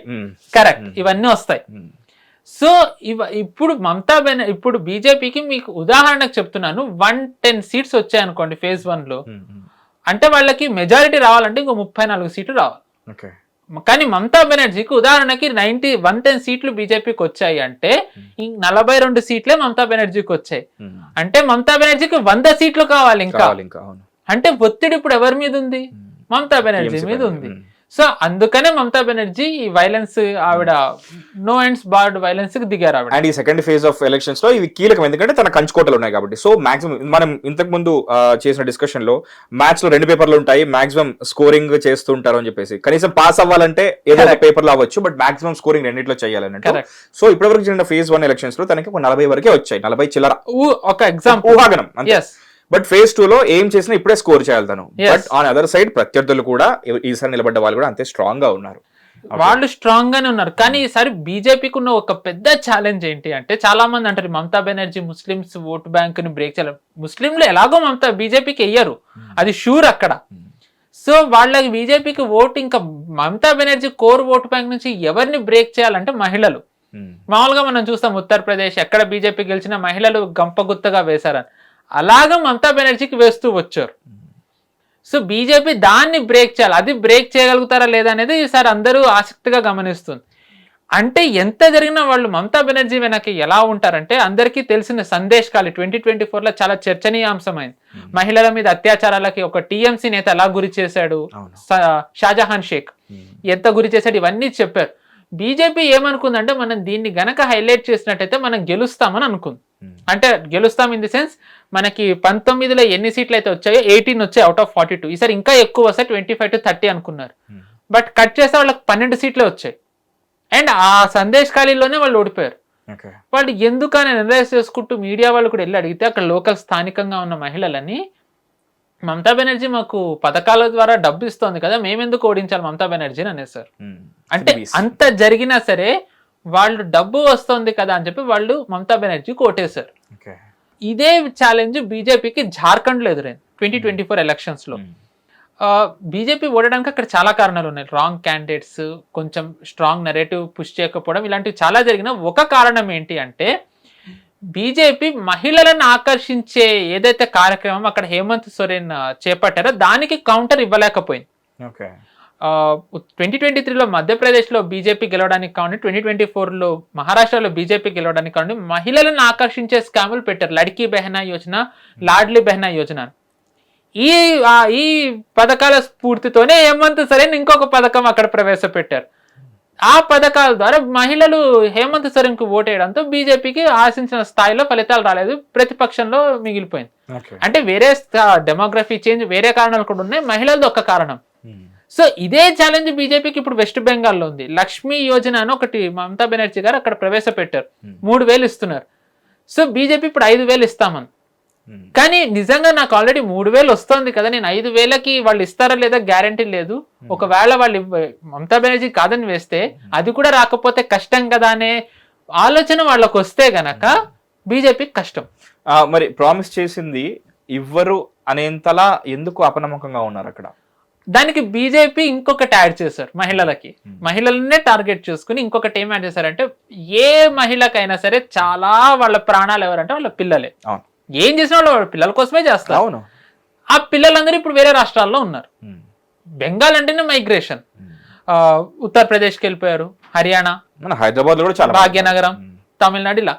కరెక్ట్, ఇవన్నీ వస్తాయి. సో ఇప్పుడు బీజేపీకి మీకు ఉదాహరణకు చెప్తున్నాను, 110 సీట్స్ వచ్చాయనుకోండి phase 1 లో. అంటే వాళ్ళకి మెజారిటీ రావాలంటే ఇంకో 34 సీట్లు రావాలి. కానీ మమతా బెనర్జీకి ఉదాహరణకి 110 సీట్లు బీజేపీకి వచ్చాయి అంటే 42 సీట్లే మమతా బెనర్జీకి వచ్చాయి. అంటే మమతా బెనర్జీకి 100 సీట్లు కావాలి ఇంకా. అంటే ఒత్తిడి ఇప్పుడు ఎవరి మీద ఉంది? మమతా బెనర్జీ మీద ఉంది. సో అందుకనే మమతా బెనర్జీ ఈ వైలెన్స్, ఆవిడ నో ఎండ్స్ బార్డ్ వైలెన్స్ కి దిగారు ఆవిడ. అండ్ ఈ సెకండ్ ఫేజ్ ఆఫ్ ఎలక్షన్స్ లో ఇవి కీలకం, ఎందుకంటే తన కంచుకోటలు ఉన్నాయి కాబట్టి. సో మాక్సిమం మనం ఇంతకు ముందు చేసిన డిస్కషన్ లో మ్యాథ్స్ లో 2 పేపర్లు ఉంటాయి, మాక్సిమం స్కోరింగ్ చేస్తుంటారు అని చెప్పేసి. కనీసం పాస్ అవ్వాలంటే ఏదో ఒక పేపర్ లో అవ్వచ్చు, బట్ మాక్సిమం స్కోరింగ్ రెండిట్లో చేయాలన్నట్టు. సో ఇప్పటివరకు జరిగిన ఫేజ్ 1 ఎలక్షన్స్ లో తనకి 40 వరకే వచ్చాయి, 40 చిల్లర. ఒక ఎగ్జాంపుల్ ఊహాగనం. బట్ ఫేజ్ 2 లో ఏం చేసినా ఇప్పుడే స్కోర్ చేయాలి తను. బట్ ఆన్ అదర్ సైడ్ ప్రత్యర్థులు కూడా ఈసారి నిలబడ్డ వాళ్ళు కూడా అంతే స్ట్రాంగ్ గా ఉన్నారు. వాళ్ళు స్ట్రాంగ్ గానే ఉన్నారు. కానీ ఈసారి బీజేపీకి ఉన్న ఒక పెద్ద ఛాలెంజ్ ఏంటి అంటే, చాలా మంది అంటారు Mamata Banerjee Muslims vote bank ని బ్రేక్ చేయాలి. ముస్లింలు ఎలాగో మమతా బీజేపీకి వెయ్యరు, అది షూర్ అక్కడ. సో వాళ్ళకి బీజేపీకి ఓటు, ఇంకా Mamata Banerjee core vote bank నుంచి ఎవరిని బ్రేక్ చేయాలంటే మహిళలు. మామూలుగా మనం చూస్తాం ఉత్తరప్రదేశ్ ఎక్కడ బీజేపీ గెలిచిన మహిళలు గంపగుత్తగా వేశారని, అలాగా మమతా బెనర్జీకి వేస్తూ వచ్చారు. సో బీజేపీ దాన్ని బ్రేక్ చేయాలి. అది బ్రేక్ చేయగలుగుతారా లేదా అనేది ఈసారి అందరూ ఆసక్తిగా గమనిస్తుంది. అంటే ఎంత జరిగినా వాళ్ళు మమతా బెనర్జీ వెనక్కి ఎలా ఉంటారంటే, అందరికీ తెలిసిన సందేశ్ ఖాళీ 2024 లో చాలా చర్చనీయాంశమైంది. మహిళల మీద అత్యాచారాలకి ఒక టీఎంసీ నేత ఎలా గురి చేశాడు, షాజహాన్ షేక్ ఎంత గురి చేశాడు, ఇవన్నీ చెప్పారు. బీజేపీ ఏమనుకుందంటే, మనం దీన్ని గనక హైలైట్ చేసినట్టయితే మనం గెలుస్తామని అనుకుంది. అంటే గెలుస్తాం ఇన్ ది సెన్స్, మనకి 19లో ఎన్ని సీట్లు అయితే వచ్చాయో 18 వచ్చాయి అవుట్ ఆఫ్ 42. ఈసారి ఇంకా ఎక్కువ వస్తాయి, 25 to 30 అనుకున్నారు. బట్ కట్ చేస్తే వాళ్ళకి 12 సీట్లే వచ్చాయి. అండ్ ఆ సందేశ్ ఖాళీలోనే వాళ్ళు ఓడిపోయారు. వాళ్ళు ఎందుకని అనలైజ్ చేసుకుంటూ మీడియా వాళ్ళు కూడా వెళ్ళి అడిగితే, అక్కడ లోకల్ స్థానికంగా ఉన్న మహిళలని, మమతా బెనర్జీ మాకు పథకాల ద్వారా డబ్బు ఇస్తోంది కదా, మేమెందుకు ఓడించాలి మమతా బెనర్జీని అనేసారు. అంటే అంత జరిగినా సరే వాళ్ళు డబ్బు వస్తుంది కదా అని చెప్పి వాళ్ళు మమతా బెనర్జీకి ఓటేశారు. ఇదే ఛాలెంజ్ బీజేపీకి జార్ఖండ్ లో ఎదురైంది 2024 ఎలక్షన్స్ లో. బీజేపీ ఓడడానికి అక్కడ చాలా కారణాలు ఉన్నాయి. రాంగ్ క్యాండిడేట్స్, కొంచెం స్ట్రాంగ్ నెరేటివ్ పుష్ చేయకపోవడం, ఇలాంటివి చాలా జరిగిన. ఒక కారణం ఏంటి అంటే, బీజేపీ మహిళలను ఆకర్షించే ఏదైతే కార్యక్రమం అక్కడ హేమంత్ సోరెన్ చేపట్టారో దానికి కౌంటర్ ఇవ్వలేకపోయింది. 2023లో మధ్యప్రదేశ్లో బీజేపీ గెలవడానికి కావండి, 2024లో మహారాష్ట్రలో బీజేపీ గెలవడానికి కావండి, మహిళలను ఆకర్షించే స్కాములు పెట్టారు. లడ్కీ బెహనా యోజన, లాడ్లీ బెహనా యోజన. ఈ పథకాల స్ఫూర్తితోనే హేమంత్ సోరెన్ ఇంకొక పథకం అక్కడ ప్రవేశపెట్టారు. ఆ పథకాల ద్వారా మహిళలు హేమంత్ సోరెన్ కు ఓటేయడంతో బీజేపీకి ఆశించిన స్థాయిలో ఫలితాలు రాలేదు, ప్రతిపక్షంలో మిగిలిపోయింది. అంటే వేరే డెమోగ్రఫీ చేంజ్, వేరే కారణాలు కూడా ఉన్నాయి, మహిళలది ఒక్క కారణం. సో ఇదే ఛాలెంజ్ బీజేపీకి ఇప్పుడు వెస్ట్ బెంగాల్లో ఉంది. లక్ష్మీ యోజన అని ఒకటి మమతా బెనర్జీ గారు అక్కడ ప్రవేశపెట్టారు, 3,000 ఇస్తున్నారు. సో బీజేపీ ఇప్పుడు 5,000 ఇస్తామని. కానీ నిజంగా నాకు ఆల్రెడీ 3,000 వస్తుంది కదా, నేను 5,000కి వాళ్ళు ఇస్తారా లేదా గ్యారంటీ లేదు. ఒకవేళ వాళ్ళు మమతా బెనర్జీ కాదని వేస్తే అది కూడా రాకపోతే కష్టం కదా అనే ఆలోచన వాళ్ళకు వస్తే గనక బీజేపీకి కష్టం. మరి ప్రామిస్ చేసింది ఇవ్వరు అనేంతలా ఎందుకు అపనమ్మకంగా ఉన్నారు అక్కడ? దానికి బీజేపీ ఇంకొకటి యాడ్ చేశారు, మహిళలకి. మహిళలనే టార్గెట్ చేసుకుని ఇంకొకటి ఏం యాడ్ చేశారంటే, ఏ మహిళకైనా సరే చాలా వాళ్ళ ప్రాణాలు ఎవరంటే వాళ్ళ పిల్లలే. ఏం చేసిన వాళ్ళ పిల్లల కోసమే చేస్తారు. ఆ పిల్లలందరూ ఇప్పుడు వేరే రాష్ట్రాల్లో ఉన్నారు. బెంగాల్ అంటేనే మైగ్రేషన్, ఉత్తరప్రదేశ్కి వెళ్ళిపోయారు, హర్యానా, హైదరాబాద్ లో భాగ్యనగరం, తమిళనాడు. ఇలా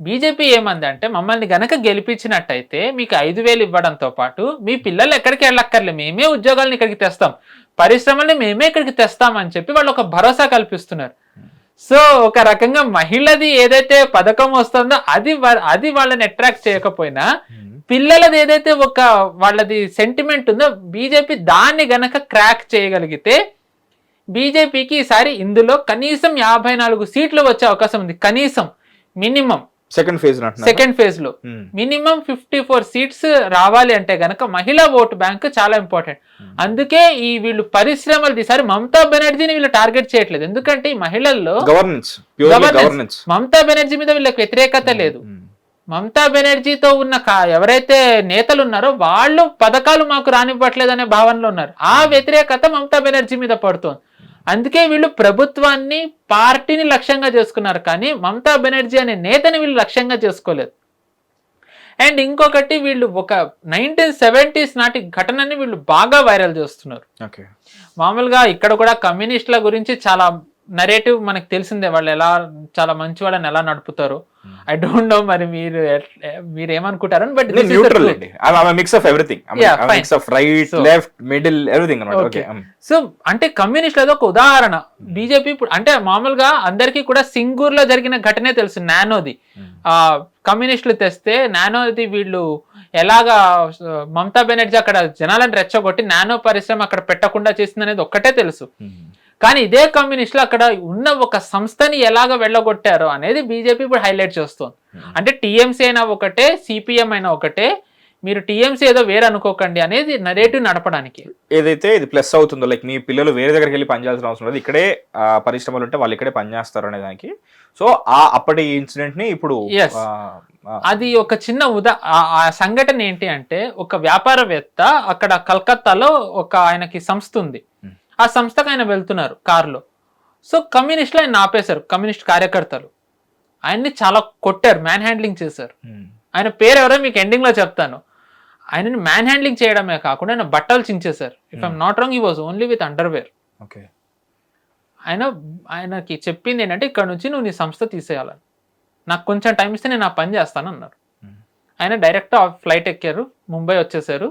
బీజేపీ ఏమంది అంటే, మమ్మల్ని గనక గెలిపించినట్టయితే మీకు 5,000 ఇవ్వడంతో పాటు మీ పిల్లలు ఎక్కడికి వెళ్ళక్కర్లే, మేమే ఉద్యోగాలను ఇక్కడికి తెస్తాం, పరిశ్రమల్ని మేమే ఇక్కడికి తెస్తామని చెప్పి వాళ్ళు ఒక భరోసా కల్పిస్తున్నారు. సో ఒక రకంగా మహిళది ఏదైతే పథకం వస్తుందో అది వాళ్ళని అట్రాక్ట్ చేయకపోయినా, పిల్లలది ఏదైతే ఒక వాళ్ళది సెంటిమెంట్ ఉందో బీజేపీ దాన్ని గనక క్రాక్ చేయగలిగితే బీజేపీకి ఈసారి ఇందులో కనీసం 54 సీట్లు వచ్చే అవకాశం ఉంది. కనీసం, మినిమం సెకండ్ ఫేజ్ లో మినిమం 54 సీట్స్ రావాలి అంటే గనక మహిళా ఓటు బ్యాంక్ చాలా ఇంపార్టెంట్. అందుకే ఈ వీళ్ళు పరిశ్రమలు ఈసారి మమతా బెనర్జీని వీళ్ళు టార్గెట్ చేయట్లేదు. ఎందుకంటే ఈ మహిళల్లో మమతా బెనర్జీ మీద వీళ్ళకి వ్యతిరేకత లేదు. మమతా బెనర్జీతో ఉన్న ఎవరైతే నేతలు ఉన్నారో వాళ్ళు పథకాలు మాకు రానివ్వట్లేదు అనే భావనలో ఉన్నారు. ఆ వ్యతిరేకత మమతా బెనర్జీ మీద పడుతోంది. అందుకే వీళ్ళు ప్రభుత్వాన్ని, పార్టీని లక్ష్యంగా చేసుకున్నారు, కానీ మమతా బెనర్జీ అనే నేతని వీళ్ళు లక్ష్యంగా చేసుకోలేదు. అండ్ ఇంకొకటి వీళ్ళు ఒక 1970s నాటి ఘటనని వీళ్ళు బాగా వైరల్ చేస్తున్నారు. ఓకే, మామూలుగా ఇక్కడ కూడా కమ్యూనిస్టుల గురించి చాలా నరేటివ్ మనకు తెలిసిందే, వాళ్ళు ఎలా చాలా మంచి వాళ్ళని ఎలా నడుపుతారు. ఐ డోంట్ నో మరి మీరు ఏమనుకుంటారు, బట్ న్యూట్రల్ అండి, mix of everything, mix of right left middle everything అన్నమాట. ఓకే, సో అంటే కమ్యూనిస్టులది ఒక ఉదాహరణ. బీజేపీ ఇప్పుడు అంటే మామూలుగా అందరికీ కూడా సింగూర్ లో జరిగిన ఘటనే తెలుసు, నానోది. కమ్యూనిస్టులు తెస్తే నానోది వీళ్ళు ఎలాగా మమతా బెనర్జీ అక్కడ జనాలను రెచ్చగొట్టి నానో పరిశ్రమ అక్కడ పెట్టకుండా చేసింది అనేది ఒక్కటే తెలుసు. కానీ ఇదే కమ్యూనిస్టులు అక్కడ ఉన్న ఒక సంస్థని ఎలాగ వెళ్ళగొట్టారో అనేది బీజేపీ ఇప్పుడు హైలైట్ చేస్తుంది. అంటే టీఎంసీ అయినా ఒకటే, సిపిఎం అయినా ఒకటే, మీరు టీఎంసీ ఏదో వేరే అనుకోకండి అనేది నరేటివ్ నడపడానికి. ఏదైతే ఇది ప్లస్ అవుతుందో, లైక్ మీ పిల్లలు వేరే దగ్గరికి వెళ్ళి పనిచేయాల్సిన అవసరం లేదు, ఇక్కడే పరిశ్రమలు ఉంటే వాళ్ళు ఇక్కడే పనిచేస్తారు అనే దానికి. సో అప్పటి ఇన్సిడెంట్ ని ఇప్పుడు అది ఒక చిన్న ఆ సంఘటన ఏంటి అంటే, ఒక వ్యాపారవేత్త అక్కడ కలకత్తాలో ఒక ఆయనకి సంస్థ ఉంది, ఆ సంస్థకు ఆయన వెళ్తున్నారు కారులో. సో కమ్యూనిస్టులు ఆయన ఆపేశారు, కమ్యూనిస్ట్ కార్యకర్తలు ఆయన్ని చాలా కొట్టారు, మ్యాన్ హ్యాండ్లింగ్ చేశారు. ఆయన పేరు ఎవరో మీకు ఎండింగ్ లో చెప్తాను. ఆయనని మ్యాన్ హ్యాండ్లింగ్ చేయడమే కాకుండా ఆయన బట్టలు చించేశారు. If I'm not wrong, he was only with underwear. ఆయనకి చెప్పింది ఏంటంటే, ఇక్కడ నుంచి నువ్వు నీ సంస్థ తీసేయాలని, నాకు కొంచెం టైం ఇస్తే నేను ఆ పని చేస్తాను అన్నారు. ఆయన డైరెక్ట్ ఫ్లైట్ ఎక్కారు, ముంబై వచ్చేసారు.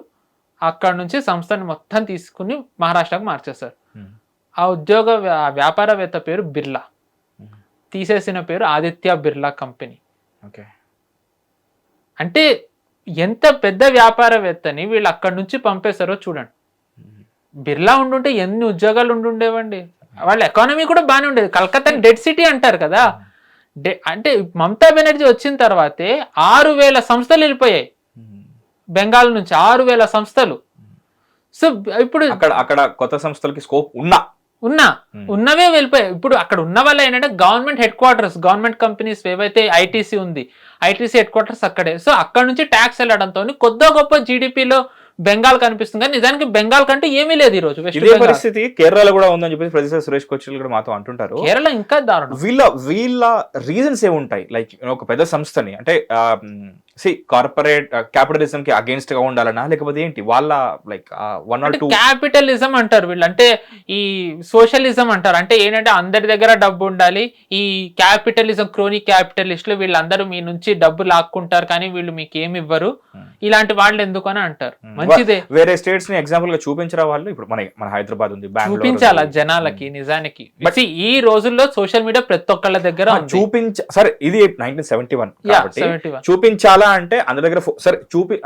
అక్కడ నుంచి సంస్థని మొత్తం తీసుకుని మహారాష్ట్రకు మార్చేశారు. ఆ వ్యాపారవేత్త పేరు బిర్లా, తీసేసిన పేరు ఆదిత్య బిర్లా కంపెనీ. అంటే ఎంత పెద్ద వ్యాపారవేత్తని వీళ్ళు అక్కడి నుంచి పంపేశారో చూడండి. బిర్లా ఉండుంటే ఎన్ని ఉద్యోగాలు ఉండుండేవండి, వాళ్ళ ఎకానమీ కూడా బాగానే ఉండేది. కలకత్తా డెడ్ సిటీ అంటారు కదా, అంటే మమతా బెనర్జీ వచ్చిన తర్వాతే 6,000 సంస్థలు వెళ్ళిపోయాయి బెంగాల్ నుంచి, 6,000 సంస్థలు. సో ఇప్పుడు అక్కడ కొత్త సంస్థలకి స్కోప్ ఉన్నవే వెళ్ళిపోయాయి. ఇప్పుడు అక్కడ ఉన్న వల్ల ఏంటంటే government head quarters, government companies ఏవైతే ఐటీసీ ఉంది, ఐటీసీ హెడ్ క్వార్టర్స్ అక్కడే. సో అక్కడ నుంచి ట్యాక్స్ వెళ్ళడంతో కొద్ది గొప్ప జీడిపిలో బెంగాల్ కనిపిస్తుంది, కానీ నిజానికి బెంగాల్ కంటే ఏమీ లేదు ఈ రోజు. ఇదే పరిస్థితి కేరళలో కూడా ఉందని చెప్పి ప్రొఫెసర్ సురేష్ కొచ్చిల్ కూడా మాతో అంటుంటారు. కేరళ ఇంకా దారుణం. వీళ్ళ రీజన్స్ ఏముంటాయి? లైక్ ఒక పెద్ద సంస్థని అంటే కార్పొరేట్ క్యాపిటలిజం కి అగేన్స్ట్ గా ఉండాలనా, లేకపోతే ఏంటి వాళ్ళ లైక్ క్యాపిటలిజం అంటారు వీళ్ళు, అంటే ఈ సోషలిజం అంటారు. అంటే ఏంటంటే అందరి దగ్గర డబ్బు ఉండాలి, ఈ క్యాపిటలిజం క్రోనీ క్యాపిటలిస్టులు వీళ్ళందరూ మీ నుంచి డబ్బు లాక్కుంటారు కానీ వీళ్ళు మీకు ఏమి ఇవ్వరు, ఇలాంటి వాళ్ళు ఎందుకు అని అంటారు. మంచిదే, వేరే స్టేట్స్ ని ఎగ్జాంపుల్ గా చూపించరా వాళ్ళు? ఇప్పుడు మన హైదరాబాద్ ఉంది, చూపించాలా జనాలకి. నిజానికి ఈ రోజుల్లో సోషల్ మీడియా ప్రతి ఒక్కళ్ళ దగ్గర సరే ఇది 1971 కాబట్టి చూపించాలా అంటే అందరి దగ్గర సరే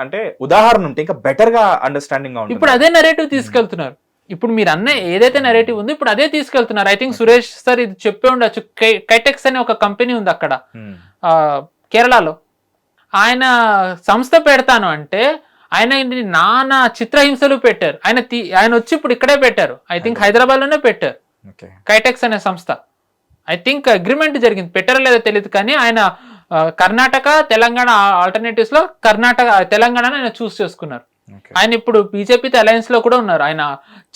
అంటే ఉదాహరణ ఉంటే ఇంకా బెటర్ గా అండర్స్టాండింగ్ గా ఉంటుంది. ఇప్పుడు అదే నరేటివ్ తీసుకెళ్తున్నారు. ఇప్పుడు మీరు అన్న ఏదైతే నరేటివ్ ఉందో ఇప్పుడు అదే తీసుకెళ్తున్నారు. ఐ థింక్ సురేష్ సార్ ఇది చెప్పే ఉండొచ్చు. కైటెక్స్ అనే ఒక కంపెనీ ఉంది అక్కడ కేరళలో. ఆయన సంస్థ పెడతాను అంటే ఆయన నానా చిత్రహింసలు పెట్టారు. ఆయన వచ్చి ఇప్పుడు ఇక్కడే పెట్టారు, ఐ థింక్ హైదరాబాద్ లోనే పెట్టారు కైటెక్స్ అనే సంస్థ. ఐ థింక్ అగ్రిమెంట్ జరిగింది, పెట్టారో లేదో తెలియదు, కానీ ఆయన కర్ణాటక తెలంగాణ ఆల్టర్నేటివ్స్ లో తెలంగాణ ఆయన చూస్ చేసుకున్నారు. ఆయన ఇప్పుడు బీజేపీతో అలయన్స్ లో కూడా ఉన్నారు. ఆయన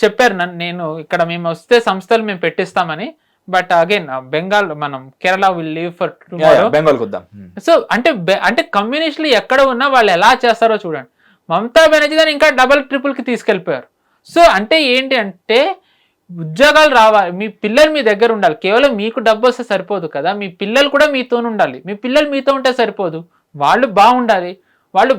చెప్పారు, నేను ఇక్కడ మేము వస్తే సంస్థలు మేము పెట్టిస్తామని, బట్ అగైన్ బెంగాల్ మనం Kerala will leave for tomorrow, Bengal కొద్దాం. సో అంటే కమ్యూనిస్టులు ఎక్కడ ఉన్నా వాళ్ళు ఎలా చేస్తారో చూడండి. మమతా బెనర్జీ గారు ఇంకా డబల్ ట్రిపుల్ కి తీసుకెళ్లిపోయారు. సో అంటే ఏంటి అంటే ఉద్యోగాలు రావాలి, మీ పిల్లలు మీ దగ్గర ఉండాలి. కేవలం మీకు డబ్బు వస్తే సరిపోదు కదా, మీ పిల్లలు కూడా మీతో ఉండాలి. మీ పిల్లలు మీతో ఉంటే సరిపోదు, వాళ్ళు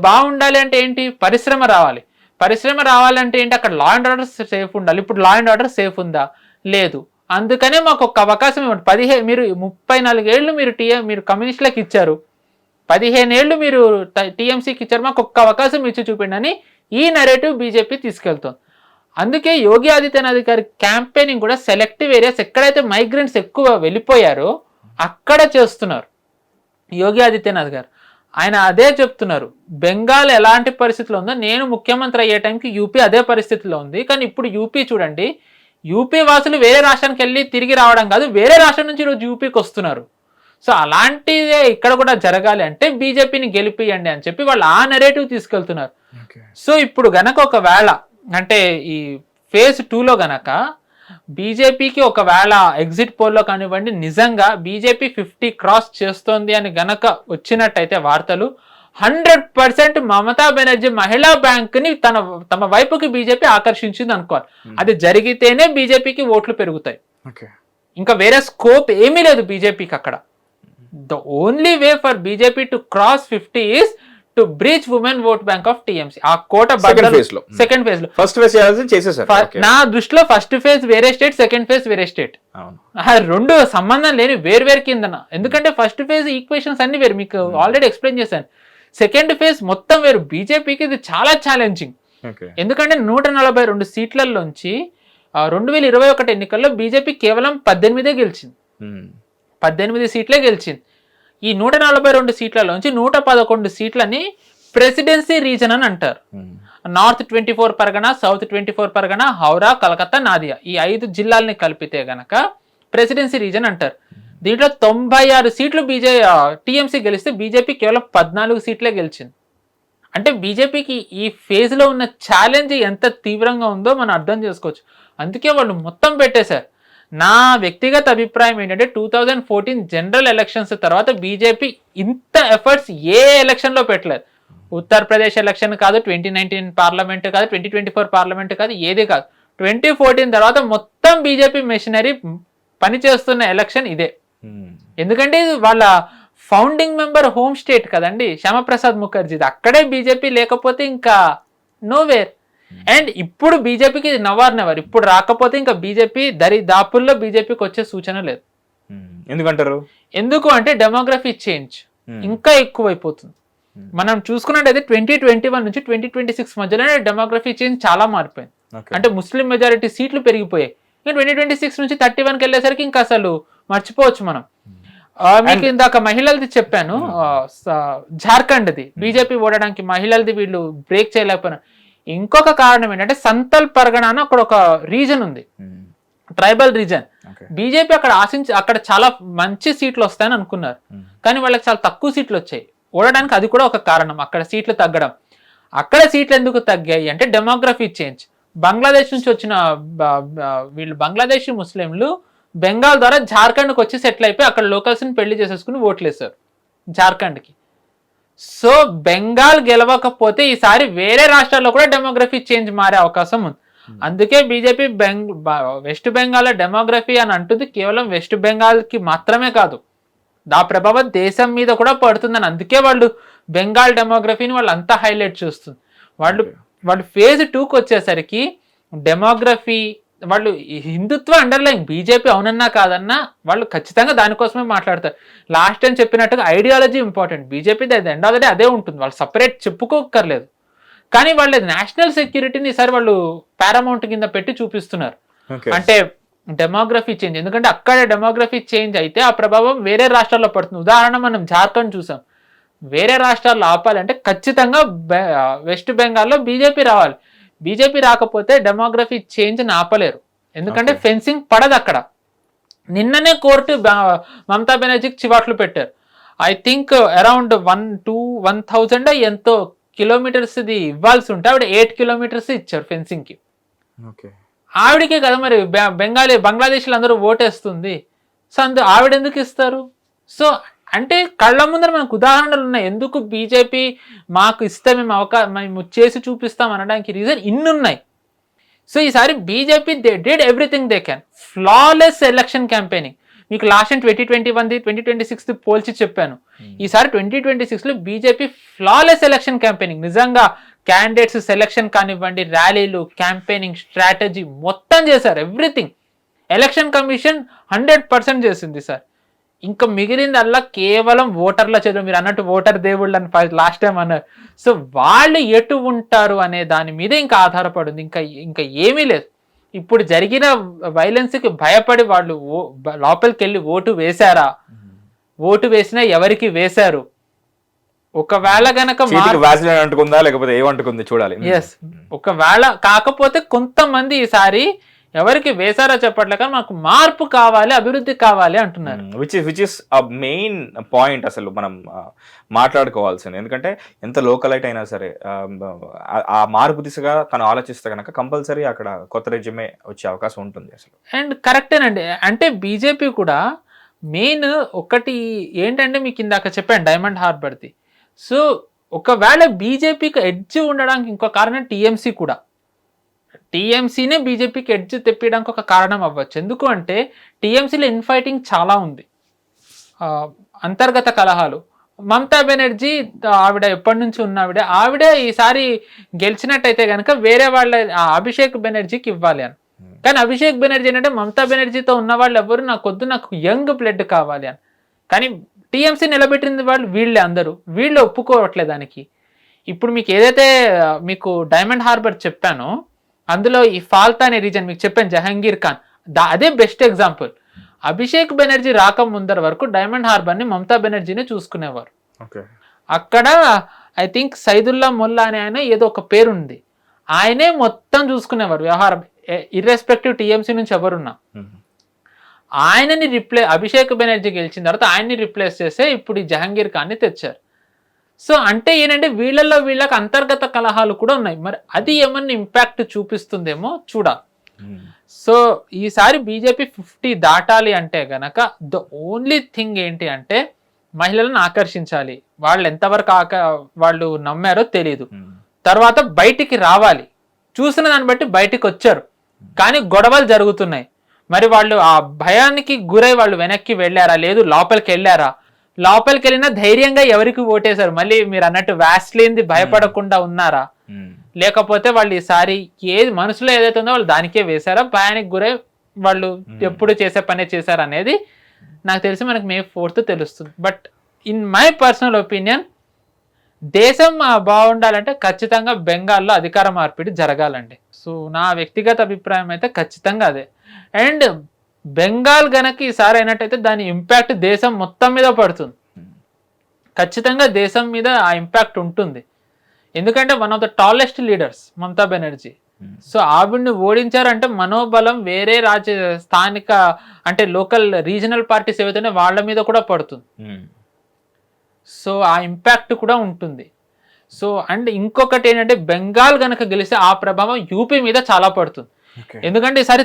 బాగుండాలి అంటే ఏంటి, పరిశ్రమ రావాలి. పరిశ్రమ రావాలంటే ఏంటి, అక్కడ లా అండ్ ఆర్డర్ సేఫ్ ఉండాలి. ఇప్పుడు లా అండ్ ఆర్డర్ సేఫ్ ఉందా? లేదు. అందుకనే మాకు ఒక అవకాశం ఇవ్వండి. మీరు 34 ఏళ్ళు మీరు కమ్యూనిస్టులకు ఇచ్చారు, 15 ఏళ్ళు మీరు టీఎంసీకి ఇచ్చారు, మాకు ఒక్క అవకాశం ఇచ్చి చూపిండి అని ఈ నరేటివ్ బీజేపీ తీసుకెళ్తుంది. అందుకే యోగి ఆదిత్యనాథ్ గారి క్యాంపెయినింగ్ కూడా సెలెక్టివ్ ఏరియాస్, ఎక్కడైతే మైగ్రెంట్స్ ఎక్కువ వెళ్ళిపోయారో అక్కడ చేస్తున్నారు యోగి ఆదిత్యనాథ్ గారు. ఆయన అదే చెప్తున్నారు, బెంగాల్ ఎలాంటి పరిస్థితిలో ఉందో, నేను ముఖ్యమంత్రి అయ్యే టైంకి యూపీ అదే పరిస్థితిలో ఉంది. కానీ ఇప్పుడు యూపీ చూడండి, యూపీ వాసులు వేరే రాష్ట్రానికి వెళ్ళి తిరిగి రావడం కాదు, వేరే రాష్ట్రం నుంచి ఈరోజు యూపీకి వస్తున్నారు. సో అలాంటిదే ఇక్కడ కూడా జరగాలి అంటే బీజేపీని గెలిపియండి అని చెప్పి వాళ్ళు ఆ నెరేటివ్ తీసుకెళ్తున్నారు. సో ఇప్పుడు గనక ఒకవేళ అంటే ఈ ఫేజ్ 2లో గనక బీజేపీకి ఒకవేళ ఎగ్జిట్ పోల్లో కానివ్వండి నిజంగా బీజేపీ 50 క్రాస్ చేస్తోంది అని గనక వచ్చినట్టయితే వార్తలు, 100% మమతా బెనర్జీ మహిళా బ్యాంక్ ని తమ వైపుకి బీజేపీ ఆకర్షించింది అనుకోవాలి. అది జరిగితేనే బీజేపీకి ఓట్లు పెరుగుతాయి. ఇంకా వేరే స్కోప్ ఏమీ లేదు బీజేపీకి అక్కడ. The only way for BJP to cross 50 is to breach women vote bank of TMC. ఆ కోట సెకండ్ ఫేజ్ లో ఫస్ట్ ఫేజ్ చేసేసారు. నా దృష్టిలో ఫస్ట్ ఫేజ్ వేరే స్టేట్, సెకండ్ ఫేజ్ వేరే స్టేట్, రెండు సంబంధం లేని వేరు కిందన. ఎందుకంటే ఫస్ట్ ఫేజ్ ఈక్వేషన్స్ అన్ని వేరు, మీకు ఆల్రెడీ ఎక్స్ప్లెయిన్ చేశాను. సెకండ్ ఫేజ్ మొత్తం వేరు. బీజేపీకి ఇది చాలా ఛాలెంజింగ్. ఎందుకంటే 142 సీట్లలోంచి 2021 ఎన్నికల్లో బీజేపీ కేవలం 18 గెలిచింది. 18 సీట్లే గెలిచింది. ఈ 142 సీట్లలోంచి 111 సీట్లని ప్రెసిడెన్సీ రీజన్ అని అంటారు. నార్త్ 24 పరగణ, సౌత్ 24 పరగణ, హౌరా, కలకత్తా, నాదియా, ఈ 5 జిల్లాలని కలిపితే గనక ప్రెసిడెన్సీ రీజన్ అంటారు. దీంట్లో 96 సీట్లు టీఎంసీ గెలిస్తే బీజేపీ కేవలం 14 సీట్లే గెలిచింది. అంటే బీజేపీకి ఈ ఫేజ్ లో ఉన్న ఛాలెంజ్ ఎంత తీవ్రంగా ఉందో మనం అర్థం చేసుకోవచ్చు. అందుకే వాళ్ళు మొత్తం పెట్టేశారు. నా వ్యక్తిగత అభిప్రాయం ఏంటంటే 2014 జనరల్ ఎలక్షన్స్ తర్వాత బీజేపీ ఇంత ఎఫర్ట్స్ ఏ ఎలక్షన్ లో పెట్టలేదు. ఉత్తరప్రదేశ్ ఎలక్షన్ కాదు, 2019 పార్లమెంట్ కాదు, 2024 పార్లమెంట్ కాదు, ఏది కాదు. 2014 తర్వాత మొత్తం బీజేపీ మెషినరీ పనిచేస్తున్న ఎలక్షన్ ఇదే. ఎందుకంటే వాళ్ళ ఫౌండింగ్ మెంబర్ హోమ్ స్టేట్ కదండి, శ్యామప్రసాద్ ముఖర్జీ. అక్కడే బీజేపీ లేకపోతే ఇంకా నోవేర్. అండ్ ఇప్పుడు బీజేపీకి నెవర్. ఇప్పుడు రాకపోతే ఇంకా బీజేపీ దాపుల్లో బీజేపీకి వచ్చే సూచన లేదు. ఎందుకు అంటే డెమోగ్రఫీ చేంజ్ ఇంకా ఎక్కువైపోతుంది. మనం చూసుకున్నట్టయితే 2021 నుంచి 2026 మధ్యలోనే డెమోగ్రఫీ చేంజ్ చాలా మారిపోయింది. అంటే ముస్లిం మెజారిటీ సీట్లు పెరిగిపోయాయి. ఇంకా 2026 నుంచి 31కి వెళ్ళేసరికి ఇంకా అసలు మర్చిపోవచ్చు మనం. మీకు ఇందాక మహిళలది చెప్పాను, జార్ఖండ్ది బీజేపీ ఓడడానికి మహిళలది వీళ్ళు బ్రేక్ చేయలేకపోయినా. ఇంకొక కారణం ఏంటంటే సంతల్ పరగణ అని అక్కడ ఒక రీజన్ ఉంది, ట్రైబల్ రీజన్. బీజేపీ అక్కడ చాలా మంచి సీట్లు వస్తాయని అనుకున్నారు, కానీ వాళ్ళకి చాలా తక్కువ సీట్లు వచ్చాయి. ఓడడానికి అది కూడా ఒక కారణం, అక్కడ సీట్లు తగ్గడం. అక్కడ సీట్లు ఎందుకు తగ్గాయి అంటే డెమోగ్రఫీ చేంజ్. బంగ్లాదేశ్ నుంచి వచ్చిన వీళ్ళు బంగ్లాదేశీ ముస్లింలు బెంగాల్ ద్వారా జార్ఖండ్కి వచ్చి సెటిల్ అయిపోయి అక్కడ లోకల్స్ని పెళ్లి చేసేసుకుని ఓట్లేశారు జార్ఖండ్కి. సో బెంగాల్ గెలవకపోతే ఈసారి వేరే రాష్ట్రాల్లో కూడా డెమోగ్రఫీ చేంజ్ మారే అవకాశం ఉంది. అందుకే బీజేపీ వెస్ట్ బెంగాల్ డెమోగ్రఫీ అని అంటుంది కేవలం వెస్ట్ బెంగాల్కి మాత్రమే కాదు, ఆ ప్రభావం దేశం మీద కూడా పడుతుందని. అందుకే వాళ్ళు బెంగాల్ డెమోగ్రఫీని వాళ్ళు అంతా హైలైట్ చేస్తుంది. వాళ్ళు ఫేజ్ 2కి వచ్చేసరికి డెమోగ్రఫీ, వాళ్ళు హిందుత్వ అండర్లైన్ బీజేపీ అవునన్నా కాదన్నా వాళ్ళు ఖచ్చితంగా దానికోసమే మాట్లాడతారు. లాస్ట్ టైం చెప్పినట్టుగా ideology important, BJP end of the day అదే ఉంటుంది, వాళ్ళు సపరేట్ చెప్పుకోకర్లేదు. కానీ వాళ్ళు నేషనల్ సెక్యూరిటీని ఈసారి వాళ్ళు పారామౌంట్ కింద పెట్టి చూపిస్తున్నారు. అంటే డెమోగ్రఫీ చేంజ్, ఎందుకంటే అక్కడ డెమోగ్రఫీ చేంజ్ అయితే ఆ ప్రభావం వేరే రాష్ట్రాల్లో పడుతుంది. ఉదాహరణ మనం జార్ఖండ్ చూసాం. వేరే రాష్ట్రాల్లో ఆపాలంటే ఖచ్చితంగా వెస్ట్ బెంగాల్లో బీజేపీ రావాలి. బీజేపీ రాకపోతే డెమోగ్రఫీ చేంజ్ ఆపలేరు, ఎందుకంటే ఫెన్సింగ్ పడదు అక్కడ. నిన్ననే కోర్టు మమతా బెనర్జీకి చివాట్లు పెట్టారు. ఐ థింక్ అరౌండ్ 1,000 ఎంతో కిలోమీటర్స్ ఇది ఇవ్వాల్సి ఉంటే ఆవిడ 8 కిలోమీటర్స్ ఇచ్చారు ఫెన్సింగ్ కి. ఆవిడకే కదా మరి బంగ్లాదేశ్లో అందరూ ఓటేస్తుంది. సో ఆవిడ ఎందుకు ఇస్తారు? సో అంటే కళ్ళ ముందర మనకు ఉదాహరణలు ఉన్నాయి ఎందుకు బీజేపీ మాకు ఇస్తే మేము చేసి చూపిస్తాం అనడానికి రీజన్ ఇన్నున్నాయి. సో ఈసారి BJP they did everything they can. Flawless election campaigning. మీకు లాస్ట్ 2021 2026 పోల్చి చెప్పాను. ఈసారి 2026లో బీజేపీ ఫ్లాలెస్ ఎలక్షన్ క్యాంపెయినింగ్. నిజంగా క్యాండిడేట్స్ సెలెక్షన్ కానివ్వండి, ర్యాలీలు, క్యాంపెయినింగ్ స్ట్రాటజీ మొత్తం చేశారు. ఎవ్రీథింగ్ ఎలక్షన్ కమిషన్ 100% చేసింది సార్. ఇంకా మిగిలిందల్లా కేవలం ఓటర్ల చేతులు. మీరు అన్నట్టు ఓటర్ దేవుళ్ళు అని లాస్ట్ టైం అన్నారు. సో వాళ్ళు ఎటు ఉంటారు అనే దాని మీద ఇంకా ఆధారపడింది, ఇంకా ఏమీ లేదు. ఇప్పుడు జరిగిన వైలెన్స్కి భయపడి వాళ్ళు లోపలికి వెళ్ళి ఓటు వేశారా, ఓటు వేసినా ఎవరికి వేశారు, ఒకవేళ గనక అంటుకుందా లేకపోతే ఏమంటుకుంది చూడాలి. ఎస్, ఒకవేళ కాకపోతే కొంతమంది ఈసారి ఎవరికి వేశారో చెప్పట్లే కానీ మాకు మార్పు కావాలి, అభివృద్ధి కావాలి అంటున్నారు. Which is a main point అసలు మనం మాట్లాడుకోవాల్సింది. ఎందుకంటే ఎంత లోకలైట్ అయినా సరే ఆ మార్పు దిశగా తను ఆలోచిస్తే కనుక కంపల్సరీ అక్కడ కొత్త రెజ్యూమే వచ్చే అవకాశం ఉంటుంది అసలు. అండ్ కరెక్టేనండి. అంటే బీజేపీ కూడా మెయిన్ ఒకటి ఏంటంటే మీకు ఇందాక చెప్పాను డైమండ్ హార్బర్ది. సో ఒకవేళ బీజేపీకి ఎడ్జ్ ఉండడానికి ఇంకో కారణం టీఎంసీ కూడా. టీఎంసీనే బీజేపీకి ఎడ్జ్ తెప్పించడానికి ఒక కారణం అవ్వచ్చు. ఎందుకు అంటే టీఎంసీలో ఇన్ఫైటింగ్ చాలా ఉంది, అంతర్గత కలహాలు. మమతా బెనర్జీ ఆవిడ ఎప్పటి నుంచి ఉన్న ఆవిడే ఈసారి గెలిచినట్టయితే కనుక వేరే వాళ్ళ అభిషేక్ బెనర్జీకి ఇవ్వాలి అని. కానీ అభిషేక్ బెనర్జీ ఏంటంటే మమతా బెనర్జీతో ఉన్న వాళ్ళు ఎవరు నాకు యంగ్ బ్లడ్ కావాలి అని. కానీ టీఎంసీ నిలబెట్టింది వాళ్ళు వీళ్ళే, అందరూ వీళ్ళు ఒప్పుకోవట్లేదు దానికి. ఇప్పుడు మీకు ఏదైతే మీకు డైమండ్ హార్బర్ చెప్పానో అందులో ఈ ఫాల్తా అనే రీజన్ మీకు చెప్పాను, జహంగీర్ ఖాన్, అదే బెస్ట్ ఎగ్జాంపుల్. అభిషేక్ బెనర్జీ రాకముందర వరకు డైమండ్ హార్బర్ని మమతా బెనర్జీనే చూసుకునేవారు. అక్కడ ఐ థింక్ సైదుల్లా మొల్లా అనే ఆయన ఏదో ఒక పేరుంది, ఆయనే మొత్తం చూసుకునేవారు వ్యవహారం, ఇర్రెస్పెక్టివ్ టీఎంసీ నుంచి ఎవరున్నా. ఆయనని అభిషేక్ బెనర్జీ గెలిచిన తర్వాత ఆయన్ని రిప్లేస్ చేస్తే ఇప్పుడు ఈ జహంగీర్ ఖాన్ని తెచ్చారు. సో అంటే ఏంటంటే వీళ్ళకి అంతర్గత కలహాలు కూడా ఉన్నాయి. మరి అది ఏమన్నా ఇంపాక్ట్ చూపిస్తుందేమో చూడాలి. సో ఈసారి బీజేపీ 50 దాటాలి అంటే గనక ద ఓన్లీ థింగ్ ఏంటి అంటే మహిళలను ఆకర్షించాలి. వాళ్ళు ఎంతవరకు వాళ్ళు నమ్మారో తెలీదు. తర్వాత బయటికి రావాలి, చూసిన దాన్ని బట్టి బయటికి వచ్చారు, కానీ గొడవలు జరుగుతున్నాయి. మరి వాళ్ళు ఆ భయానికి గురై వాళ్ళు వెనక్కి వెళ్ళారా, లేదు లోపలికి వెళ్ళారా? లోపలికి వెళ్ళినా ధైర్యంగా ఎవరికి ఓటేశారు? మళ్ళీ మీరు అన్నట్టు వ్యాస్లిన్ది భయపడకుండా ఉన్నారా? లేకపోతే వాళ్ళు ఈసారి ఏది మనసులో ఏదైతే ఉందో వాళ్ళు దానికే వేశారా? భయానికి గురై వాళ్ళు ఎప్పుడు చేసే పనే చేశారు అనేది నాకు తెలిసి మనకి May 4th తెలుస్తుంది. But in my personal opinion దేశం బాగుండాలంటే ఖచ్చితంగా బెంగాల్లో అధికార మార్పిడి జరగాలండి. సో నా వ్యక్తిగత అభిప్రాయం అయితే ఖచ్చితంగా అదే. అండ్ బెంగాల్ గనక ఈసారి అయినట్టయితే దాని ఇంపాక్ట్ దేశం మొత్తం మీద పడుతుంది. ఖచ్చితంగా దేశం మీద ఆ ఇంపాక్ట్ ఉంటుంది. ఎందుకంటే one of the tallest leaders Mamata Banerjee. So ఆవిడ్ని ఓడించారంటే మనోబలం వేరే స్థానిక అంటే లోకల్ రీజనల్ పార్టీస్ ఏవైతే వాళ్ళ మీద కూడా పడుతుంది. సో ఆ ఇంపాక్ట్ కూడా ఉంటుంది. సో అండ్ ఇంకొకటి ఏంటంటే బెంగాల్ గనక గెలిస్తే ఆ ప్రభావం యూపీ మీద చాలా పడుతుంది. ఎందుకంటే ఈసారి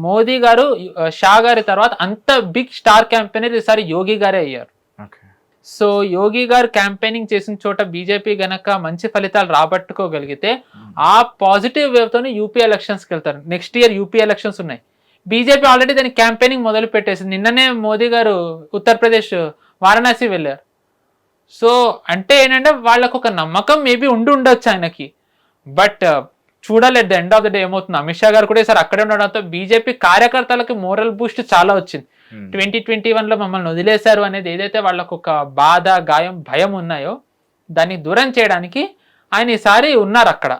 మోదీ గారు షా గారి తర్వాత అంత బిగ్ స్టార్ క్యాంపెయినర్ ఈసారి యోగి గారే అయ్యారు. సో యోగి గారు క్యాంపెయినింగ్ చేసిన చోట బీజేపీ గనక మంచి ఫలితాలు రాబట్టుకోగలిగితే ఆ పాజిటివ్ వేవ్ తోనే యూపీ ఎలక్షన్స్కి వెళ్తారు. నెక్స్ట్ ఇయర్ యూపీ ఎలక్షన్స్ ఉన్నాయి. బీజేపీ ఆల్రెడీ దాని క్యాంపెయినింగ్ మొదలు పెట్టేసింది. నిన్ననే మోదీ గారు ఉత్తరప్రదేశ్ వారణాసి వెళ్ళారు. సో అంటే ఏంటంటే వాళ్ళకు ఒక నమ్మకం మేబీ ఉండొచ్చు ఆయనకి. బట్ చూడాలి at the end of the day ఏమవుతుంది. అమిత్ షా గారు కూడా సార్ అక్కడే ఉండడంతో బీజేపీ కార్యకర్తలకి మోరల్ బూస్ట్ చాలా వచ్చింది. 2021లో మమ్మల్ని వదిలేశారు అనేది ఏదైతే వాళ్ళకు ఒక బాధ, గాయం, భయం ఉన్నాయో దాన్ని దూరం చేయడానికి ఆయన ఈసారి ఉన్నారు అక్కడ.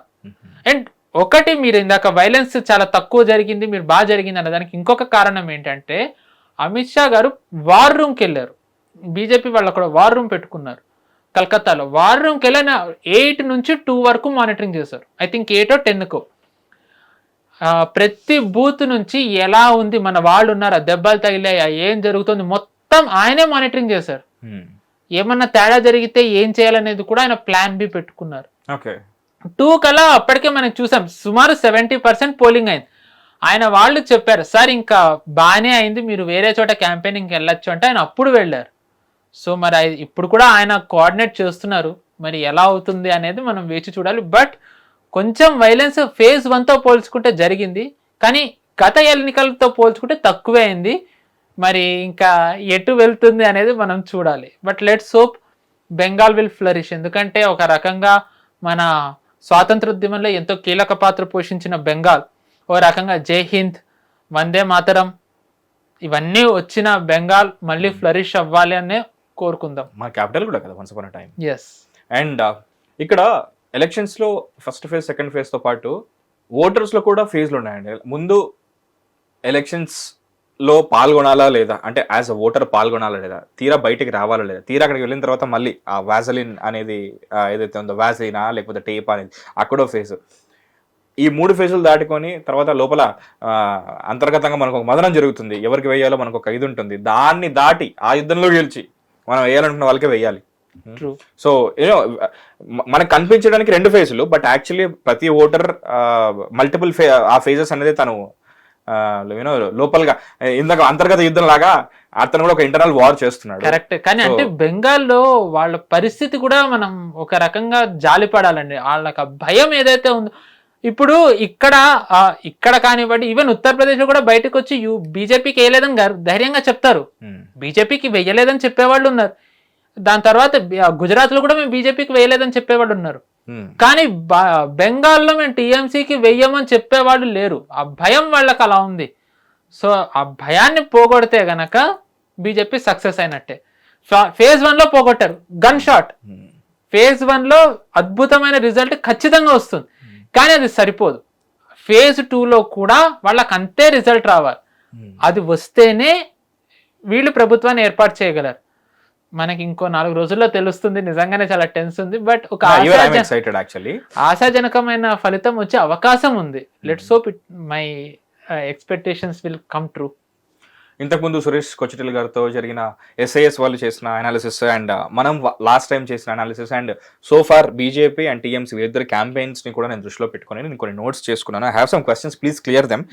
అండ్ ఒకటి మీరు ఇందాక వైలెన్స్ చాలా తక్కువ జరిగింది, మీరు బాగా జరిగింది అన్న దానికి ఇంకొక కారణం ఏంటంటే అమిత్ షా గారు వార్ రూమ్కి వెళ్ళారు. బీజేపీ వాళ్ళు అక్కడ వార్ రూమ్ పెట్టుకున్నారు కలకత్తాలో. వార్ రూమ్కి వెళ్ళిన 8 నుంచి 2 వరకు మానిటరింగ్ చేశారు. ఐ థింక్ 8 or 10 ప్రతి బూత్ నుంచి ఎలా ఉంది, మన వాళ్ళు ఉన్నారా, దెబ్బలు తగిలాయా, ఏం జరుగుతుంది మొత్తం ఆయనే మానిటరింగ్ చేశారు. ఏమన్నా తేడా జరిగితే ఏం చేయాలనేది కూడా ఆయన ప్లాన్ బి పెట్టుకున్నారు. 2 కల్లా అప్పటికే మనం చూసాం సుమారు 70% పోలింగ్ అయింది. ఆయన వాళ్ళు చెప్పారు సార్ ఇంకా బాగానే అయింది, మీరు వేరే చోట క్యాంపెయినింగ్కి వెళ్ళొచ్చు అంటే ఆయన అప్పుడు వెళ్ళారు. సో మరి ఇప్పుడు కూడా ఆయన కోఆర్డినేట్ చేస్తున్నారు. మరి ఎలా అవుతుంది అనేది మనం వేచి చూడాలి. బట్ కొంచెం వైలెన్స్ phase 1తో పోల్చుకుంటే జరిగింది, కానీ గత ఎన్నికలతో పోల్చుకుంటే తక్కువే అయింది. మరి ఇంకా ఎటు వెళ్తుంది అనేది మనం చూడాలి. But let's hope Bengal will flourish. ఎందుకంటే ఒక రకంగా మన స్వాతంత్రోద్యమంలో ఎంతో కీలక పాత్ర పోషించిన బెంగాల్, ఓ రకంగా జై హింద్, వందే మాతరం ఇవన్నీ వచ్చిన బెంగాల్ మళ్ళీ ఫ్లరిష్ అవ్వాలి అనే కోరుకుందాం. మా క్యాపిటల్ కూడా కదా once upon a time. Yes. And ఇక్కడ ఎలక్షన్స్లో ఫస్ట్ ఫేజ్, సెకండ్ ఫేజ్తో పాటు ఓటర్స్లో కూడా ఫేజ్లు ఉన్నాయండి. ముందు ఎలక్షన్స్లో పాల్గొనాలా లేదా, అంటే యాజ్ అ ఓటర్ పాల్గొనాలా లేదా, తీరా బయటికి రావాలా లేదా, తీరా అక్కడికి వెళ్ళిన తర్వాత మళ్ళీ ఆ వ్యాజలిన్ అనేది ఏదైతే ఉందో వ్యాజలినా లేకపోతే టేప్ అనేది అక్కడో ఫేజ్. ఈ 3 ఫేజులు దాటుకొని తర్వాత లోపల అంతర్గతంగా మనకు ఒక మదనం జరుగుతుంది. ఎవరికి వేయాలో మనకు ఒక ఇది ఉంటుంది. దాన్ని దాటి ఆ యుద్ధంలో గెలిచి మనం వేయాలనుకున్న వాళ్ళకే వేయాలి. సో యూనో మనకు కనిపించడానికి 2 ఫేజులు, బట్ యాక్చువల్లీ ప్రతి ఓటర్ మల్టిపుల్ ఆ ఫేజెస్ అనేది తను యూనో లోపలగా ఇందాక అంతర్గత యుద్ధం లాగా అతను కూడా ఒక ఇంటర్నల్ వార్ చేస్తున్నాడు. కరెక్ట్. కానీ అంటే బెంగాల్లో వాళ్ళ పరిస్థితి కూడా మనం ఒక రకంగా జాలిపడాలండి. వాళ్ళకి ఆ భయం ఏదైతే ఉందో ఇప్పుడు ఇక్కడ కానివ్వండి, ఈవెన్ ఉత్తరప్రదేశ్ లో కూడా బయటకు వచ్చి బీజేపీకి వేయలేదని ధైర్యంగా చెప్తారు, బీజేపీకి వేయలేదని చెప్పేవాళ్ళు ఉన్నారు. దాని తర్వాత గుజరాత్ లో కూడా మేము బీజేపీకి వేయలేదని చెప్పేవాళ్ళు ఉన్నారు. కానీ బెంగాల్లో మేము టీఎంసీకి వెయ్యమని చెప్పేవాళ్ళు లేరు. ఆ భయం వాళ్ళకి అలా ఉంది. సో ఆ భయాన్ని పోగొడితే గనక బీజేపీ సక్సెస్ అయినట్టే. ఫేజ్ 1 లో పోగొట్టారు, గన్ షాట్. ఫేజ్ 1 లో అద్భుతమైన రిజల్ట్ ఖచ్చితంగా వస్తుంది, కానీ అది సరిపోదు. ఫేజ్ 2లో కూడా వాళ్ళకి అంతే రిజల్ట్ రావాలి. అది వస్తేనే వీళ్ళు ప్రభుత్వాన్ని ఏర్పాటు చేయగలరు. మనకి ఇంకో 4 రోజుల్లో తెలుస్తుంది. నిజంగానే చాలా టెన్స్ ఉంది. బట్ ఒక ఆశాజనకమైన ఫలితం వచ్చే అవకాశం ఉంది. Let's hope my expectations will come true. ఇంతకుముందు సురేష్ కొచ్చిటిల్ గారితో జరిగిన SIS వాళ్ళు చేసిన అనాలిసిస్ అండ్ మనం లాస్ట్ టైం చేసిన analysis and so far BJP and TMC ఇద్దరు క్యాంపెయిన్స్ ని కూడా నేను దృష్టిలో పెట్టుకుని నేను కొన్ని నోట్స్ చేసుకున్నాను. I have some questions, please clear them.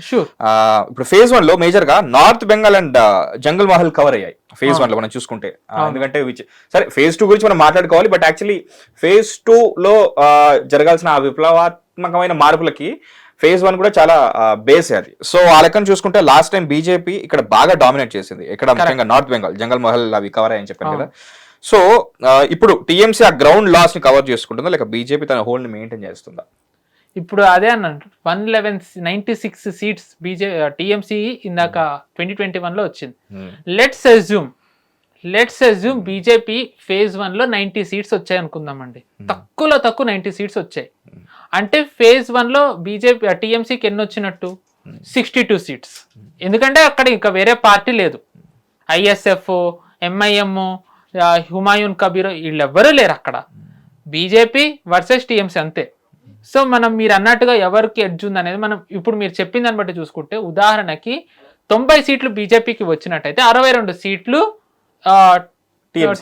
ఇప్పుడు ఫేజ్ 1 లో మేజర్ గా north Bengal and Jangal Mahal cover అయ్యాయి ఫేజ్ 1 లో మనం చూసుకుంటే. ఎందుకంటే సరే ఫేజ్ 2 గురించి మనం మాట్లాడుకోవాలి, బట్ యాక్చువల్లీ ఫేజ్ 2 లో జరగాల్సిన ఆ విప్లవాత్మకమైన మార్పులకి ఫేజ్ 1 కూడా చాలా బేస్ అది. సో ఆ లెక్కను చూసుకుంటే లాస్ట్ టైం బీజేపీ ఇక్కడ బాగా డామినేట్ చేసింది, ఇక్కడ ముఖ్యంగా నార్త్ బెంగాల్ జంగల్ మహల్ అవి కవర్ అయ్యని చెప్పాను కదా. సో ఇప్పుడు టీఎంసీ ఆ గ్రౌండ్ లాస్ ని కవర్ చేసుకుంటుందా లేక బీజేపీ తన హోల్డ్ ని మెయింటైన్ చేస్తుందా? ఇప్పుడు అదే అన్నట్టు 196 సీట్స్ టీఎంసీ ఇందాక 2021 లో వచ్చింది. లెట్స్ అజ్యూమ్ బీజేపీ ఫేజ్ 1 లో 90 సీట్స్ వచ్చాయి అనుకుందామండి. తక్కువలో తక్కువ 90 సీట్స్ వచ్చాయి అంటే ఫేజ్ 1 లో బీజేపీ టీఎంసీకి ఎన్ని వచ్చినట్టు 62 సీట్స్. ఎందుకంటే అక్కడ ఇంకా వేరే పార్టీ లేదు. ISF, MIM, హుమాయూన్ కబీర్ వీళ్ళెవ్వరూ లేరు అక్కడ. బీజేపీ వర్సెస్ టీఎంసీ అంతే. సో మీరు అన్నట్టుగా ఎవరికి ఎడ్జ్ ఉంది అనేది మనం ఇప్పుడు మీరు చెప్పిన దాన్ని బట్టి చూసుకుంటే, ఉదాహరణకి 90 సీట్లు బీజేపీకి వచ్చినట్టయితే 62 సీట్లు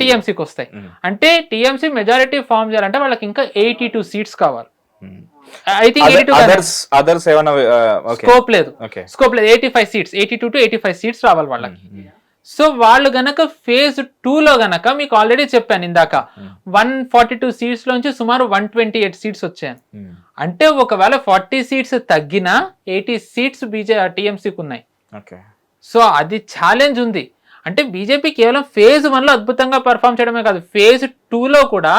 టీఎంసీకి వస్తాయి. అంటే టీఎంసీ మెజారిటీ ఫామ్ చేయాలంటే వాళ్ళకి ఇంకా 82 సీట్స్ కావాలి. ఐ థింక్ 82 స్కోప్ లేదు 85 సీట్స్, 82 to 85 సీట్స్ రావాలి వాళ్ళకి. సో వాళ్ళు గనక ఫేజ్ 2 లో గనక మీకు ఆల్రెడీ చెప్పాను ఇందాక 142 సీట్స్ లోంచి సుమారు 128 సీట్స్ వచ్చాయి. అంటే ఒకవేళ 40 సీట్స్ తగ్గినా 80 సీట్స్ టీఎంసీకి ఉన్నాయి. సో అది ఛాలెంజ్ ఉంది. అంటే బీజేపీ కేవలం ఫేజ్ 1 లో అద్భుతంగా పర్ఫామ్ చేయడమే కాదు, ఫేజ్ 2 లో కూడా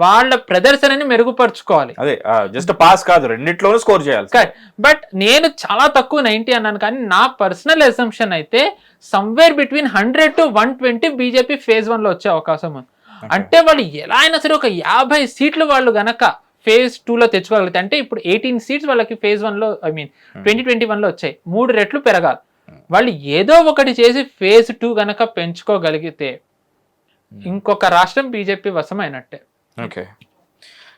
వాళ్ళ ప్రదర్శనని మెరుగుపరుచుకోవాలి. అదే జస్ట్ పాస్ కాదు, రెండిట్లోనూ స్కోర్ చేయాలి. బట్ నేను చాలా తక్కువ 90 అన్నాను, కానీ నా పర్సనల్ అసంప్షన్ అయితే somewhere between 100 to 120 BJP phase 1 లో వచ్చే అవకాశం ఉంది. అంటే వాళ్ళు ఎలా అయినా సరే ఒక 50 సీట్లు వాళ్ళు గనక ఫేజ్ 2 లో తెచ్చుకోగలిగితే, అంటే ఇప్పుడు 18 సీట్స్ వాళ్ళకి ఫేజ్ 1 లో 2021 లో వచ్చాయి, 3 రెట్లు పెరగాలి. వాళ్ళు ఏదో ఒకటి చేసి ఫేజ్ 2 గనక పెంచుకోగలిగితే ఇంకొక రాష్ట్రం బీజేపీ వశమైనట్టే. ఓకే.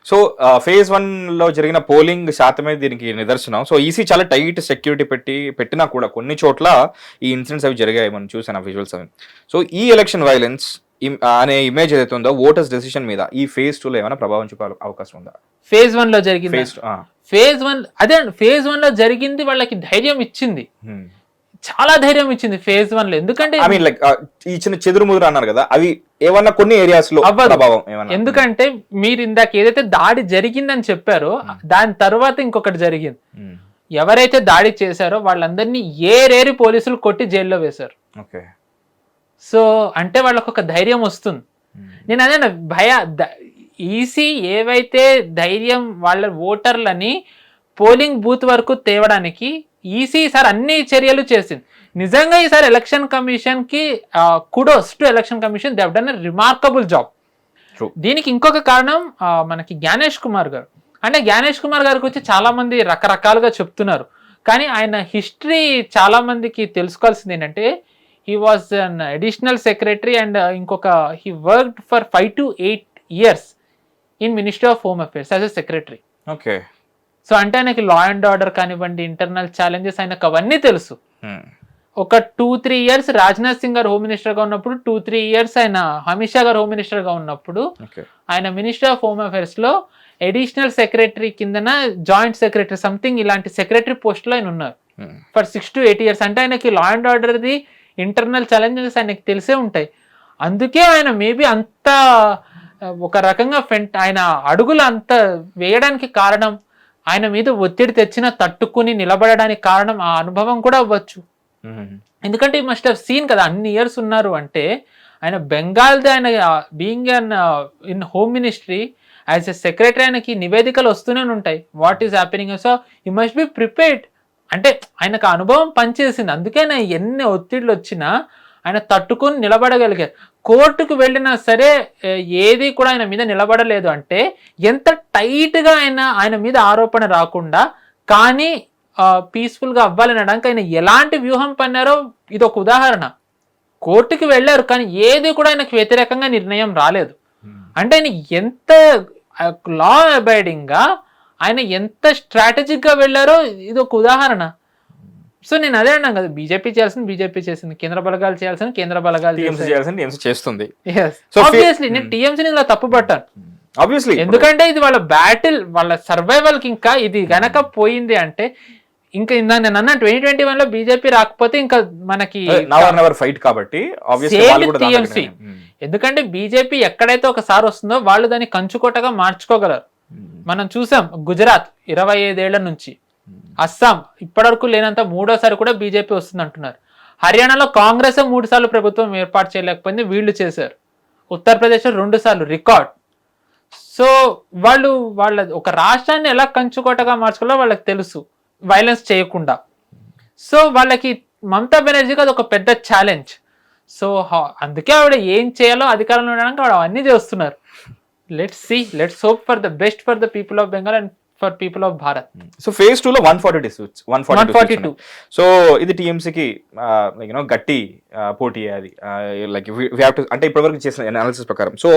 సో ఫేజ్ 1 లో జరిగిన పోలింగ్ శాతమే దీనికి నిదర్శనం. సో ఈసీ చాలా టైట్ సెక్యూరిటీ పెట్టినా కూడా కొన్ని చోట్ల ఈ ఇన్సిడెంట్స్ అవి జరిగాయి, మనం చూసాను విజువల్స్ అవి. సో ఈ ఎలక్షన్ వైలెన్స్ అనే ఇమేజ్ ఏదైతే ఉందో ఓటర్స్ డెసిషన్ మీద ఈ ఫేజ్ 2 లో ఏమైనా ప్రభావం చూపే అవకాశం ఉందా? ఫేజ్ 1 లో జరిగింది, ఫేజ్ 1 లో జరిగింది వాళ్ళకి ధైర్యం ఇచ్చింది, చాలా ధైర్యం ఇచ్చింది ఫేజ్ 1 లో. ఎందుకంటే ఐ మీన్ లైక్ ఈ చిన్న చెదురు ముదురు అన్నారు కదా, అవి ఏమన్నా కొన్ని ఏరియాస్ లో ప్రభావం ఏమన్నా? ఎందుకంటే మీరు ఇందాక ఏదైతే దాడి జరిగిందని చెప్పారో దాని తర్వాత ఇంకొకటి జరిగింది. ఎవరైతే దాడి చేశారో వాళ్ళందరినీ ఏరేరి పోలీసులు కొట్టి జైల్లో వేశారు. సో అంటే వాళ్ళకు ఒక ధైర్యం వస్తుంది. నేను అదే ఈసీ ఏవైతే ధైర్యం వాళ్ళ ఓటర్లని పోలింగ్ బూత్ వరకు తేవడానికి ఈసీ ఈసారి అన్ని చర్యలు చేసింది. నిజంగా ఈసారి ఎలక్షన్ కమిషన్ కి kudos to election commission, they have done a remarkable job. దీనికి ఇంకొక కారణం మనకి జ్ఞానేష్ కుమార్ గారు. అంటే జ్ఞానేష్ కుమార్ గారి గురించి చాలా మంది రకరకాలుగా చెప్తున్నారు, కానీ ఆయన హిస్టరీ చాలా మందికి తెలుసుకోవాల్సింది ఏంటంటే, he was an additional secretary and he worked for 5 to 8 years in ministry of home affairs as a secretary. Okay. So అంటే ఆయనకి లా అండ్ ఆర్డర్ కానివ్వండి, ఇంటర్నల్ ఛాలెంజెస్ ఆయనకు అవన్నీ తెలుసు. ఒక 2-3 years రాజ్నాథ్ సింగ్ గారు హోమ్ మినిస్టర్ గా ఉన్నప్పుడు, 2-3 years ఆయన అమిత్ షా గారు హోమ్ మినిస్టర్ గా ఉన్నప్పుడు ఆయన మినిస్ట్రీ ఆఫ్ హోమ్ అఫేర్స్ లో అడిషనల్ సెక్రటరీ కిందన జాయింట్ సెక్రటరీ సంథింగ్ ఇలాంటి సెక్రటరీ పోస్ట్ లో ఆయన ఉన్నారు. For 6 to 8 years. అంటే ఆయనకి లా అండ్ ఆర్డర్ది ఇంటర్నల్ ఛాలెంజెస్ ఆయనకి తెలిసే ఉంటాయి. అందుకే ఆయన మేబీ అంత ఒక రకంగా ఆయన అడుగులు అంత వేయడానికి కారణం, ఆయన మీద ఒత్తిడి తెచ్చిన తట్టుకుని నిలబడడానికి కారణం ఆ అనుభవం కూడా అవ్వచ్చు. ఎందుకంటే ఈ మస్ట్ హావ్ సీన్ కదా, అన్ని ఇయర్స్ ఉన్నారు అంటే ఆయన బెంగాల్ది, ఆయన being in home ministry as a secretary ఆయనకి నివేదికలు వస్తూనే ఉంటాయి what is happening. So you must be prepared. అంటే ఆయనకు అనుభవం పనిచేసింది, అందుకే ఆయన ఎన్ని ఒత్తిళ్ళు వచ్చినా ఆయన తట్టుకొని నిలబడగలిగారు. కోర్టుకు వెళ్ళినా సరే ఏది కూడా ఆయన మీద నిలబడలేదు. అంటే ఎంత టైట్గా ఆయన మీద ఆరోపణ రాకుండా కానీ పీస్ఫుల్గా అవ్వాలనడానికి ఆయన ఎలాంటి వ్యూహం పన్నారో ఇది ఒక ఉదాహరణ. కోర్టుకి వెళ్ళారు కానీ ఏది కూడా ఆయనకు వ్యతిరేకంగా నిర్ణయం రాలేదు. అంటే ఆయన ఎంత లా అబైడింగ్గా, ఆయన ఎంత స్ట్రాటజిక్గా వెళ్ళారో ఇది ఒక ఉదాహరణ. సో నేను అదే అన్నాను కదా, బీజేపీ చేసింది, కేంద్ర బలగాలు చేయాల్సింది కేంద్ర బలగాలు చేస్తుంది. ఆబ్వియస్లీ నేను టీఎంసీని ఇలా తప్పు పట్టాను, ఆబ్వియస్లీ, ఎందుకంటే ఇది వాళ్ళ బ్యాటిల్, వాళ్ళ సర్వైవల్ కి ఇంకా ఇది గనక పోయింది అంటే ఇంకా నేను అన్నా 2021 బీజేపీ రాకపోతే ఇంకా మనకి ఫైట్ కాబట్టి టీఎంసీ. ఎందుకంటే బీజేపీ ఎక్కడైతే ఒకసారి వస్తుందో వాళ్ళు దాన్ని కంచుకోటగా మార్చుకోగలరు. మనం చూసాం గుజరాత్ 25 ఏళ్ల నుంచి, అస్సాం ఇప్పటివరకు లేనంత 3వ సారి కూడా బీజేపీ వస్తుంది అంటున్నారు. హర్యానాలో కాంగ్రెస్ 3 సార్లు ప్రభుత్వం ఏర్పాటు చేయలేకపోయింది, వీళ్ళు చేశారు. ఉత్తరప్రదేశ్లో 2 సార్లు రికార్డ్. సో వాళ్ళ ఒక రాష్ట్రాన్ని ఎలా కంచుకోటగా మార్చుకోవాలో వాళ్ళకి తెలుసు, వైలెన్స్ చేయకుండా. సో వాళ్ళకి మమతా బెనర్జీకి అది ఒక పెద్ద ఛాలెంజ్. సో అందుకే ఆవిడ ఏం చేయాలో అధికారంలో ఉండడానికి ఆవిడ అవన్నీ చేస్తున్నారు. Let's hope for the best for the people of Bengal and for people of Bharat. So phase 2 లో 142. సో ఇది టీఎంసీకి గట్టి పోటీ అది, లైక్ అంటే ఇప్పటివరకు చేసిన అనాలిసిస్ ప్రకారం. సో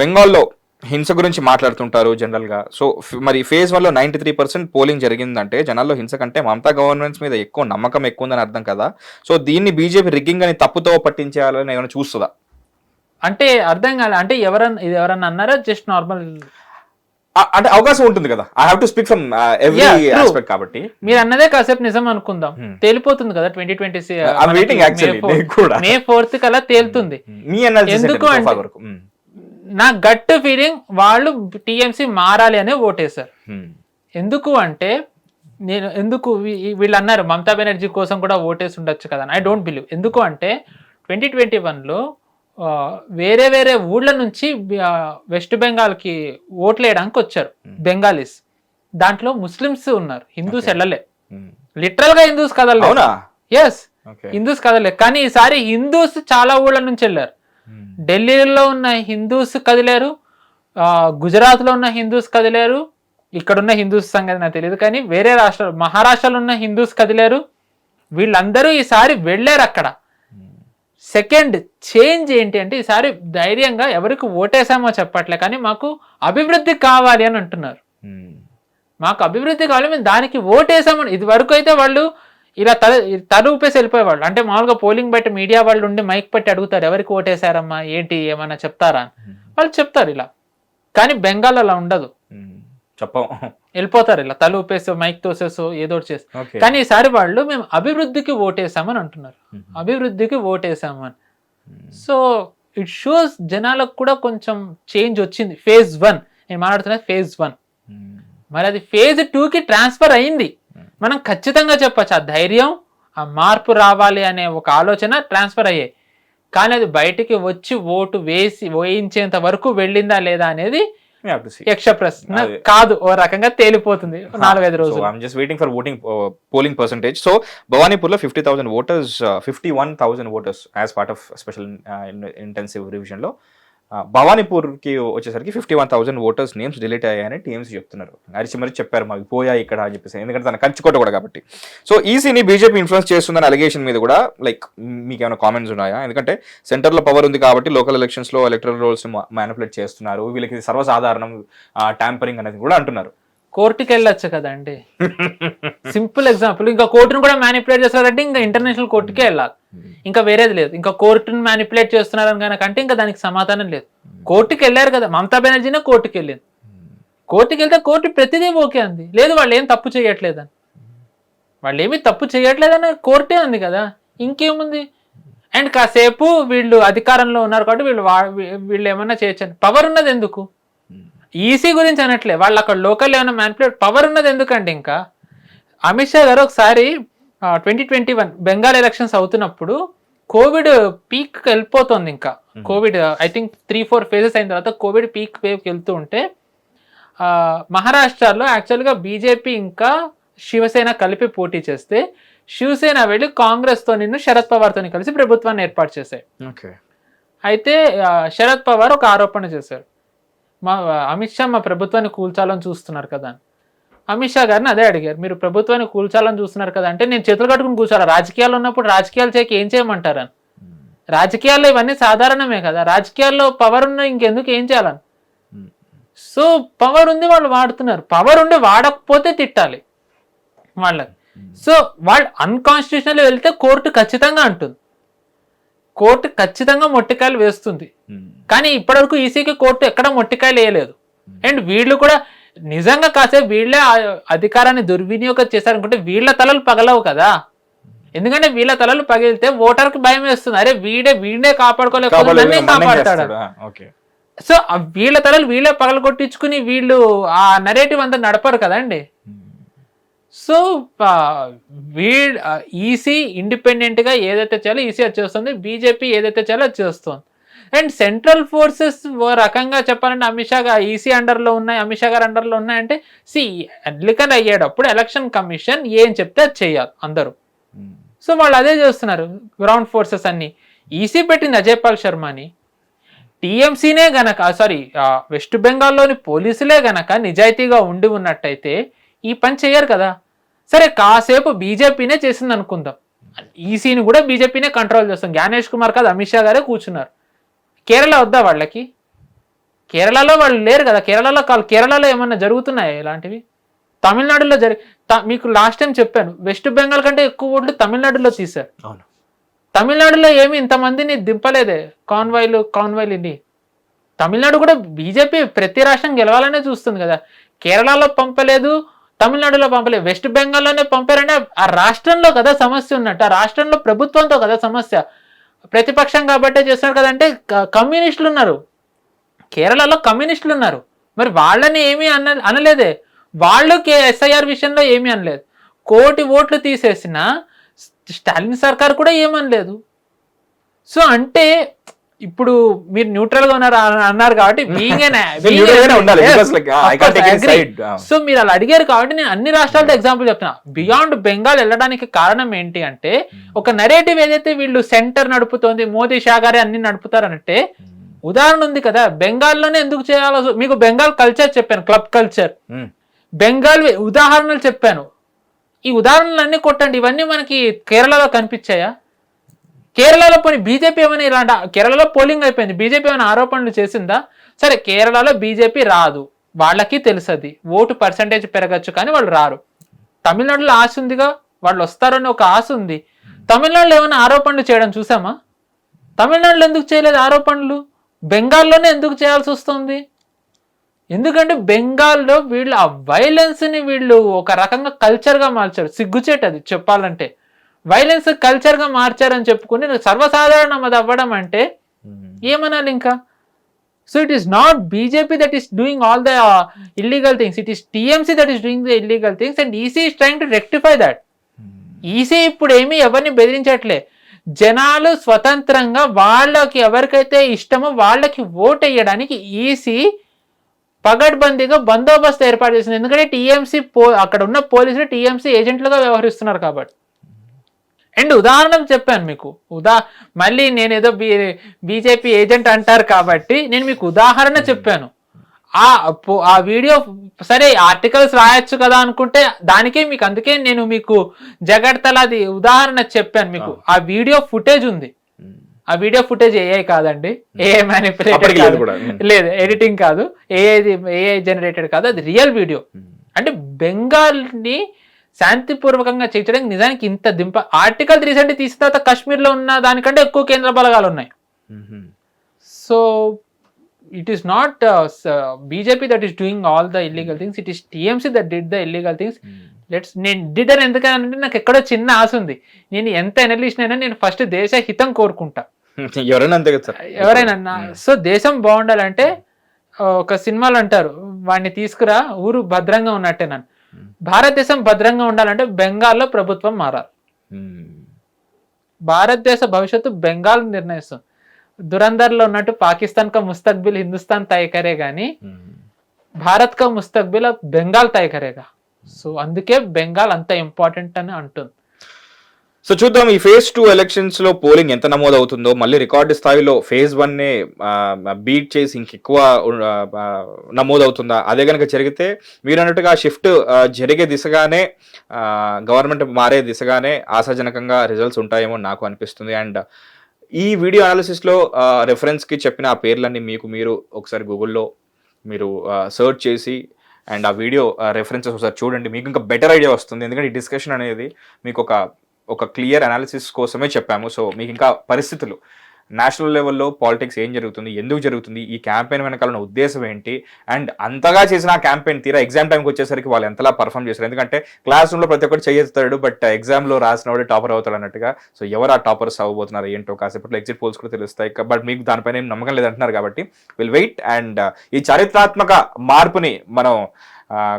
బెంగాల్లో హింస గురించి మాట్లాడుతుంటారు జనరల్ గా. సో మరి ఫేజ్ 1 లో 93% పోలింగ్ జరిగిందంటే జనాల్లో హింస కంటే మమతా గవర్నమెంట్స్ మీద ఎక్కువ నమ్మకం ఎక్కువ ఉందని అర్థం కదా. సో దీన్ని బీజేపీ రిగ్గింగ్ అని తప్పుతో పట్టించాలని ఏమైనా చూస్తుందా? అంటే అర్థం కాలే, అంటే ఎవరన్నా అన్నారా జస్ట్ నార్మల్? అంటే అవకాశం ఉంటుంది కదా, I have to speak from every aspect కాబట్టి. మీరు అన్నదే కాసేపు నిజం అనుకుందాం, తేలిపోతుంది కదా 2020 May 4th కల్లా తేలుతుంది. ఎందుకు అంటే నా గట్ ఫీలింగ్ వాళ్ళు టీఎంసీ మారాలి అనే ఓటేశారు. ఎందుకు అంటే వీళ్ళు అన్నారు మమతా బెనర్జీ కోసం కూడా ఓటేసి ఉండొచ్చు కదా, ఐ డోంట్ బిలీవ్. ఎందుకు అంటే 2021లో వేరే ఊళ్ళ నుంచి వెస్ట్ బెంగాల్కి ఓట్లు వేయడానికి వచ్చారు బెంగాలీస్. దాంట్లో ముస్లిమ్స్ ఉన్నారు, హిందూస్ వెళ్ళలే. లిటరల్ గా హిందూస్ కదలలేదు. ఎస్, హిందూస్ కదలే. కానీ ఈసారి హిందూస్ చాలా ఊళ్ళ నుంచి వెళ్ళారు. ఢిల్లీలో ఉన్న హిందూస్ కదిలేరు, గుజరాత్లో ఉన్న హిందూస్ కదిలేరు, ఇక్కడున్న హిందూస్ సంగతి నాకు తెలియదు కానీ వేరే రాష్ట్రాలు, మహారాష్ట్రలో ఉన్న హిందూస్ కదిలేరు. వీళ్ళందరూ ఈసారి వెళ్ళారు అక్కడ. సెకండ్ చేంజ్ ఏంటి అంటే ఈసారి ధైర్యంగా ఎవరికి ఓటేసామో చెప్పట్లే కానీ మాకు అభివృద్ధి కావాలి అని అంటున్నారు. మాకు అభివృద్ధి కావాలి, మేము దానికి ఓటేసామని. ఇది వరకు అయితే వాళ్ళు ఇలా తల ఊపేసి వెళ్ళిపోయేవాళ్ళు. అంటే మామూలుగా పోలింగ్ బయట మీడియా వాళ్ళు ఉండి మైక్ పెట్టి అడుగుతారు ఎవరికి ఓటేశారమ్మా ఏంటి ఏమన్నా చెప్తారా అని, వాళ్ళు చెప్తారు ఇలా. కానీ బెంగాల్ అలా ఉండదు, వెళ్ళిపోతారు ఇలా తల ఊపేసో మైక్ తోసేసో ఏదో చేసి. కానీ ఈసారి వాళ్ళు మేము అభివృద్ధికి ఓటేసామని అంటున్నారు, అభివృద్ధికి ఓటేసామని. సో ఇట్ షోస్ జనాలకు కూడా కొంచెం చేంజ్ వచ్చింది. ఫేజ్ 1 నేను మాట్లాడుతున్నది ఫేజ్ 1. మరి అది ఫేజ్ 2కి ట్రాన్స్ఫర్ అయింది. మనం ఖచ్చితంగా చెప్పచ్చు ఆ ధైర్యం, ఆ మార్పు రావాలి అనే ఒక ఆలోచన ట్రాన్స్ఫర్ అయ్యాయి. కానీ అది బయటికి వచ్చి ఓటు వేయించేంత వరకు వెళ్ళిందా లేదా అనేది యక్ష ప్రశ్న కాదు, ఓ రకంగా తేలిపోతుంది 4-5 రోజులు. I'm just waiting for polling percentage. So Bhawanipur లో 50,000 voters, 51,000 voters as part of special intensive revision లో భవానీపూర్ కి వచ్చేసరికి 51,000 ఓటర్స్ నేమ్స్ డిలీట్ అయ్యాయని టీఎంసీ చెప్తున్నారు. అరిచి మరి చెప్పారు మాకు పోయాయి ఇక్కడ అని చెప్పేసి, ఎందుకంటే తన కంచుకోట కూడా కాబట్టి. సో ఈసీని బీజేపీ ఇన్ఫ్లుయెన్స్ చేస్తుందని అలిగేషన్ మీద కూడా లైక్ మీకు ఏమైనా కామెంట్స్ ఉన్నాయా? ఎందుకంటే సెంటర్ లో పవర్ ఉంది కాబట్టి లోకల్ ఎలక్షన్స్ లో ఎలక్టరల్ రోల్స్ మ్యానిపులేట్ చేస్తున్నారు, వీళ్ళకి సర్వసాధారణం ట్యాంపరింగ్ అనేది కూడా అంటున్నారు. కోర్టుకి వెళ్ళొచ్చు కదండి, సింపుల్ ఎగ్జాంపుల్. ఇంకా కోర్టును కూడా మ్యానిపులేట్ చేస్తున్నారంటే ఇంకా ఇంటర్నేషనల్ కోర్టుకే వెళ్ళాలి, ఇంకా వేరేది లేదు. ఇంకా కోర్టును మ్యానిపులేట్ చేస్తున్నారని కనుకంటే ఇంకా దానికి సమాధానం లేదు. కోర్టుకి వెళ్ళారు కదా, మమతా బెనర్జీనే కోర్టుకి వెళ్ళింది. కోర్టుకి వెళ్తే కోర్టు ప్రతిదీ ఓకే అంది, లేదు వాళ్ళు ఏం తప్పు చేయట్లేదని. వాళ్ళు ఏమీ తప్పు చేయట్లేదని కోర్టే ఉంది కదా, ఇంకేముంది. అండ్ కాసేపు వీళ్ళు అధికారంలో ఉన్నారు కాబట్టి వీళ్ళు ఏమన్నా చేయొచ్చు. పవర్ ఉన్నది ఎందుకు? ఈసీ గురించి అనట్లే, వాళ్ళు అక్కడ లోకల్ ఏమైనా మ్యానిపులేట్, పవర్ ఉన్నది ఎందుకండి. ఇంకా అమిత్ షా గారు ఒకసారి 2021 బెంగాల్ ఎలక్షన్స్ అవుతున్నప్పుడు కోవిడ్ పీక్ వెళ్ళిపోతుంది. ఇంకా కోవిడ్ ఐ థింక్ 3-4 phases అయిన తర్వాత కోవిడ్ పీక్ వేవ్కి వెళ్తూ ఉంటే మహారాష్ట్రలో యాక్చువల్గా బీజేపీ ఇంకా శివసేన కలిపి పోటీ చేస్తే శివసేన వెళ్ళి కాంగ్రెస్తో శరద్ పవార్తో కలిసి ప్రభుత్వాన్ని ఏర్పాటు చేశాయి. అయితే శరద్ పవార్ ఒక ఆరోపణ చేశారు, అమిత్ షా మా ప్రభుత్వాన్ని కూల్చాలని చూస్తున్నారు కదా అని. అమిత్ షా గారిని అదే అడిగారు, మీరు ప్రభుత్వాన్ని కూల్చాలని చూస్తున్నారు కదా అంటే నేను చేతులు కట్టుకుని కూర్చోాలా, రాజకీయాలు ఉన్నప్పుడు రాజకీయాలు చేయక ఏం చేయమంటారని. రాజకీయాల్లో ఇవన్నీ సాధారణమే కదా, రాజకీయాల్లో పవర్ ఉన్న ఇంకెందుకు ఏం చేయాలని. సో పవర్ ఉంది, వాళ్ళు వాడుతున్నారు. పవర్ ఉండి వాడకపోతే తిట్టాలి వాళ్ళకి. సో వాళ్ళు అన్కాన్స్టిట్యూషనల్ వెళ్తే కోర్టు ఖచ్చితంగా అంటుంది, కోర్టు ఖచ్చితంగా మొట్టికాయలు వేస్తుంది. కానీ ఇప్పటివరకు ఈసీకి కోర్టు ఎక్కడ మొట్టికాయలు వేయలేదు. అండ్ వీళ్ళు కూడా నిజంగా కాసేపు వీళ్ళే అధికారాన్ని దుర్వినియోగం చేశారనుకుంటే వీళ్ళ తలలు పగలవు కదా. ఎందుకంటే వీళ్ళ తలలు పగిలితే ఓటర్కి భయం వేస్తుంది, అరే వీడే కాపాడుకోలేకపోతే కాపాడతాడు. సో వీళ్ళ తలలు వీళ్ళే పగలు కొట్టించుకుని వీళ్ళు ఆ నరేటివ్ అంతా నడపరు కదండి. సో ఈసీ ఇండిపెండెంట్ గా ఏదైతే చేయాలో ఈసీ అది చేస్తుంది, బీజేపీ ఏదైతే చేయాలో అది చేస్తుంది. అండ్ సెంట్రల్ ఫోర్సెస్ ఓ రకంగా చెప్పాలంటే అమిత్ షా గారు ఈసీ అండర్లో ఉన్నాయి, అమిత్ షా గారు అండర్లో ఉన్నాయంటే ఎన్నికలు అయ్యేటప్పుడు ఎలక్షన్ కమిషన్ ఏం చెప్తే అది చేయాలి అందరూ. సో వాళ్ళు అదే చేస్తున్నారు, గ్రౌండ్ ఫోర్సెస్ అన్ని. ఈసీ పెట్టింది అజయ్ పాల్ శర్మని, టీఎంసీనే గనక వెస్ట్ బెంగాల్లోని పోలీసులే గనక నిజాయితీగా ఉండి ఉన్నట్టయితే ఈ పని చేయరు కదా. సరే కాసేపు బీజేపీనే చేసింది అనుకుందాం, ఈసీని కూడా బీజేపీనే కంట్రోల్ చేస్తాం, జ్ఞానేష్ కుమార్ కాదు అమిత్ షా గారే కూర్చున్నారు. కేరళ వద్దా వాళ్ళకి? కేరళలో వాళ్ళు లేరు కదా, కేరళలో ఏమన్నా జరుగుతున్నాయా ఇలాంటివి? తమిళనాడులో మీకు లాస్ట్ టైం చెప్పాను, వెస్ట్ బెంగాల్ కంటే ఎక్కువ ఓట్లు తమిళనాడులో తీశారు. తమిళనాడులో ఏమి ఇంతమందిని దింపలేదే కాన్వాయ్లు ఇన్ని. తమిళనాడు కూడా బీజేపీ ప్రతి రాష్ట్రం గెలవాలనే చూస్తుంది కదా, కేరళలో పంపలేదు, తమిళనాడులో పంపలేదు, వెస్ట్ బెంగాల్లోనే పంపారంటే ఆ రాష్ట్రంలో కదా సమస్య ఉన్నట్టు, ఆ రాష్ట్రంలో ప్రభుత్వంతో కదా సమస్య. ప్రతిపక్షం కాబట్టే చేస్తున్నారు కదంటే కమ్యూనిస్టులు ఉన్నారు కేరళలో, కమ్యూనిస్టులు ఉన్నారు, మరి వాళ్ళని ఏమీ అనలేదే. వాళ్ళు ఎస్ఐఆర్ విషయంలో ఏమీ అనలేదు. 1 కోటి ఓట్లు తీసేసిన స్టాలిన్ సర్కార్ కూడా ఏమనలేదు. సో అంటే ఇప్పుడు మీరు న్యూట్రల్ గా అన్నారు కాబట్టి సో మీరు అలా అడిగారు కాబట్టి నేను అన్ని రాష్ట్రాలతో ఎగ్జాంపుల్ చెప్తున్నా. బియాండ్ బెంగాల్ వెళ్ళడానికి కారణం ఏంటి అంటే ఒక నరేటివ్ ఏదైతే వీళ్ళు సెంటర్ నడుపుతోంది, మోదీ షా గారే అన్ని నడుపుతారంటే ఉదాహరణ ఉంది కదా. బెంగాల్లోనే ఎందుకు చేయాలో మీకు బెంగాల్ కల్చర్ చెప్పాను, క్లబ్ కల్చర్, బెంగాల్ ఉదాహరణలు చెప్పాను. ఈ ఉదాహరణలు అన్ని కొట్టండి, ఇవన్నీ మనకి కేరళలో కనిపించాయా? కేరళలో పోనీ బీజేపీ ఏమైనా ఇలాంటి కేరళలో పోలింగ్ అయిపోయింది, బీజేపీ ఏమైనా ఆరోపణలు చేసిందా? సరే కేరళలో బీజేపీ రాదు, వాళ్ళకి తెలుసది, ఓటు పర్సంటేజ్ పెరగచ్చు కానీ వాళ్ళు రారు. తమిళనాడులో ఆశ ఉందిగా, వాళ్ళు వస్తారని ఒక ఆశ ఉంది. తమిళనాడులో ఏమైనా ఆరోపణలు చేయడం చూసామా? తమిళనాడులో ఎందుకు చేయలేదు ఆరోపణలు? బెంగాల్లోనే ఎందుకు చేయాల్సి వస్తుంది? ఎందుకంటే బెంగాల్లో వీళ్ళు ఆ వైలెన్స్ని వీళ్ళు ఒక రకంగా కల్చర్గా మార్చారు. సిగ్గుచేట అది చెప్పాలంటే, వైలెన్స్ కల్చర్గా మార్చారని చెప్పుకుని సర్వసాధారణం అది అవ్వడం అంటే ఏమనాలి ఇంకా? So it is not BJP that is doing all the illegal things, it is TMC that is doing the illegal things and EC is trying to rectify that. EC ఇప్పుడు ఏమీ ఎవరిని బెదిరించట్లే, జనాలు స్వతంత్రంగా వాళ్ళకి ఎవరికైతే ఇష్టమో వాళ్ళకి ఓట్ వేయడానికి ఈసీ పగడ్బందీగా బందోబస్తు ఏర్పాటు చేసింది. ఎందుకంటే టీఎంసీ అక్కడ ఉన్న పోలీసులు టీఎంసీ ఏజెంట్లుగా వ్యవహరిస్తున్నారు కాబట్టి. అండ్ ఉదాహరణ చెప్పాను మీకు, మళ్ళీ నేను ఏదో బీజేపీ ఏజెంట్ అంటారు కాబట్టి నేను మీకు ఉదాహరణ చెప్పాను. ఆ వీడియో సరే ఆర్టికల్స్ రాయొచ్చు కదా అనుకుంటే దానికే మీకు, అందుకే నేను మీకు జగడ్తలాది ఉదాహరణ చెప్పాను. మీకు ఆ వీడియో ఫుటేజ్ ఉంది, ఆ వీడియో ఫుటేజ్ ఏఐ కాదండి, ఏఐ మ్యానిపులేటెడ్ లేదు, ఎడిటింగ్ కాదు, ఏఐ జనరేటెడ్ కాదు, అది రియల్ వీడియో. అంటే బెంగాల్ని శాంతిపూర్వకంగా చేయడానికి నిజానికి ఇంత ఆర్టికల్ 370 తీసిన తర్వాత కాశ్మీర్లో ఉన్న దానికంటే ఎక్కువ కేంద్ర బలగాలు ఉన్నాయి. So it is not BJP that is doing all the illegal things, it is TMC that did the illegal things. నేను డిడ్ అని ఎందుకంటే నాకు ఎక్కడో చిన్న ఆశ ఉంది. నేను ఎంత ఎనలిస్ట్ అయినా నేను ఫస్ట్ దేశ హితం కోరుకుంటా, ఎవరైనా అంతే కదా సార్, ఎవరైనా. సో దేశం బాగుండాలంటే ఒక సినిమాలు అంటారు, వాడిని తీసుకురా ఊరు భద్రంగా ఉన్నట్టే. నన్ను భారతదేశం భద్రంగా ఉండాలంటే బెంగాల్లో ప్రభుత్వం మారాలి. భారతదేశ భవిష్యత్తు బెంగాల్ నిర్ణయిస్తుంది. దురందర్లో ఉన్నట్టు పాకిస్తాన్ కా ముస్తక్బిల్ హిందుస్థాన్ తయ కరే గానీ భారత్ కా ముస్తక్బిల్ బెంగాల్ తయ కరేగా. సో అందుకే బెంగాల్ అంత ఇంపార్టెంట్ అని అంటుంది. సో చూద్దాం ఈ ఫేజ్ 2 ఎలక్షన్స్ లో పోలింగ్ ఎంత నమోదు అవుతుందో. మళ్ళీ రికార్డు స్థాయిలో ఫేజ్ 1 నే బీట్ చేసి ఇంకెక్కువ నమోదు అవుతుందా? అదే కనుక జరిగితే మీరు అన్నట్టుగా షిఫ్ట్ జరిగే దిశగానే, గవర్నమెంట్ మారే దిశగానే ఆశాజనకంగా రిజల్ట్స్ ఉంటాయేమో నాకు అనిపిస్తుంది. అండ్ ఈ వీడియో అనాలిసిస్లో రెఫరెన్స్కి చెప్పిన ఆ పేర్లన్నీ మీరు ఒకసారి గూగుల్లో మీరు సర్చ్ చేసి అండ్ ఆ వీడియో రెఫరెన్సెస్ ఒకసారి చూడండి, మీకు ఇంకా బెటర్ ఐడియా వస్తుంది. ఎందుకంటే ఈ డిస్కషన్ అనేది మీకు ఒక క్లియర్ అనాలిసిస్ కోసమే చెప్పాము. సో మీకు ఇంకా పరిస్థితులు నేషనల్ లెవెల్లో పాలిటిక్స్ ఏం జరుగుతుంది, ఎందుకు జరుగుతుంది, ఈ క్యాంపెయిన్ వెనకాల ఉన్న ఉద్దేశం ఏంటి, అండ్ అంతగా చేసిన ఆ క్యాంపెయిన్ తీరా ఎగ్జామ్ టైంకి వచ్చేసరికి వాళ్ళు ఎంతలా పర్ఫామ్ చేశారు. ఎందుకంటే క్లాస్ రూమ్లో ప్రతి ఒక్కటి చేస్తాడు, బట్ ఎగ్జామ్లో రాసినవాడే టాపర్ అవుతాడు అన్నట్టుగా. సో ఎవరు ఆ టాపర్స్ అవ్వబోతున్నారు ఏంటో కాసేపట్లో ఎగ్జిట్ పోల్స్ కూడా తెలుస్తాయి. బట్ మీకు దానిపైన ఏం నమ్మకం లేదంటున్నారు కాబట్టి విల్ వెయిట్. అండ్ ఈ చారిత్రాత్మక మార్పుని మనం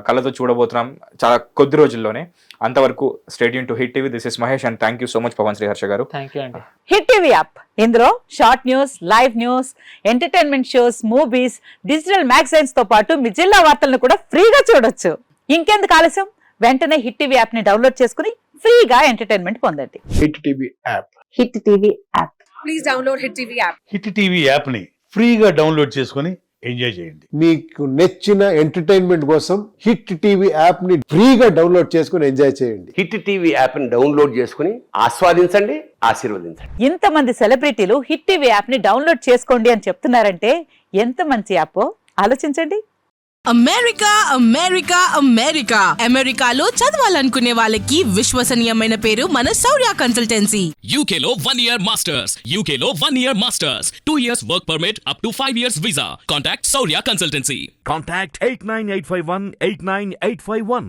కళ్ళతో చూడబోతున్నాం చాలా కొద్ది రోజుల్లోనే. అంతవరకు స్టేట్ యూన్ to hit TV. This is Mahesh and thank you so much Pawan Sriharsha గారు. థ్యాంక్ యూ అండి. హిట్ టీవీ యాప్, ఇందులో short news, live news, entertainment shows, movies, digital magazines తో పాటు మీ జిల్లా వార్తలను కూడా ఫ్రీగా చూడొచ్చు. ఇంకెందుకు ఆలస్యం, వెంటనే హిట్ టీవీ యాప్ ని డౌన్లోడ్ చేసుకుని ఫ్రీగా ఎంటర్టైన్మెంట్ పొందండి. Hit TV app. Hit TV app. Please download Hit TV app. Hit TV app ని ఫ్రీగా డౌన్లోడ్ చేసుకొని ఎంజాయ్ చేయండి. మీకు నచ్చిన ఎంటర్టైన్మెంట్ కోసం హిట్ టీవీ యాప్ ని ఫ్రీగా డౌన్లోడ్ చేసుకుని ఎంజాయ్ చేయండి. హిట్ టీవీ యాప్ ని డౌన్లోడ్ చేసుకుని ఆస్వాదించండి, ఆశీర్వదించండి. ఇంతమంది సెలబ్రిటీలు హిట్ టీవీ యాప్ ని డౌన్లోడ్ చేసుకోండి అని చెప్తున్నారంటే ఎంత మంచి యాప్ ఆలోచించండి. అమెరికా అమెరికా అమెరికా అమెరికాలో చదవాలనుకునే వాళ్ళకి విశ్వసనీయమైన పేరు మన శౌర్య కన్సల్టెన్సీ. UK లో 1 year masters, UK లో 1 year masters, 2 years work permit up to 5 years visa. Contact Saurya Consultancy. Contact 89851 89851.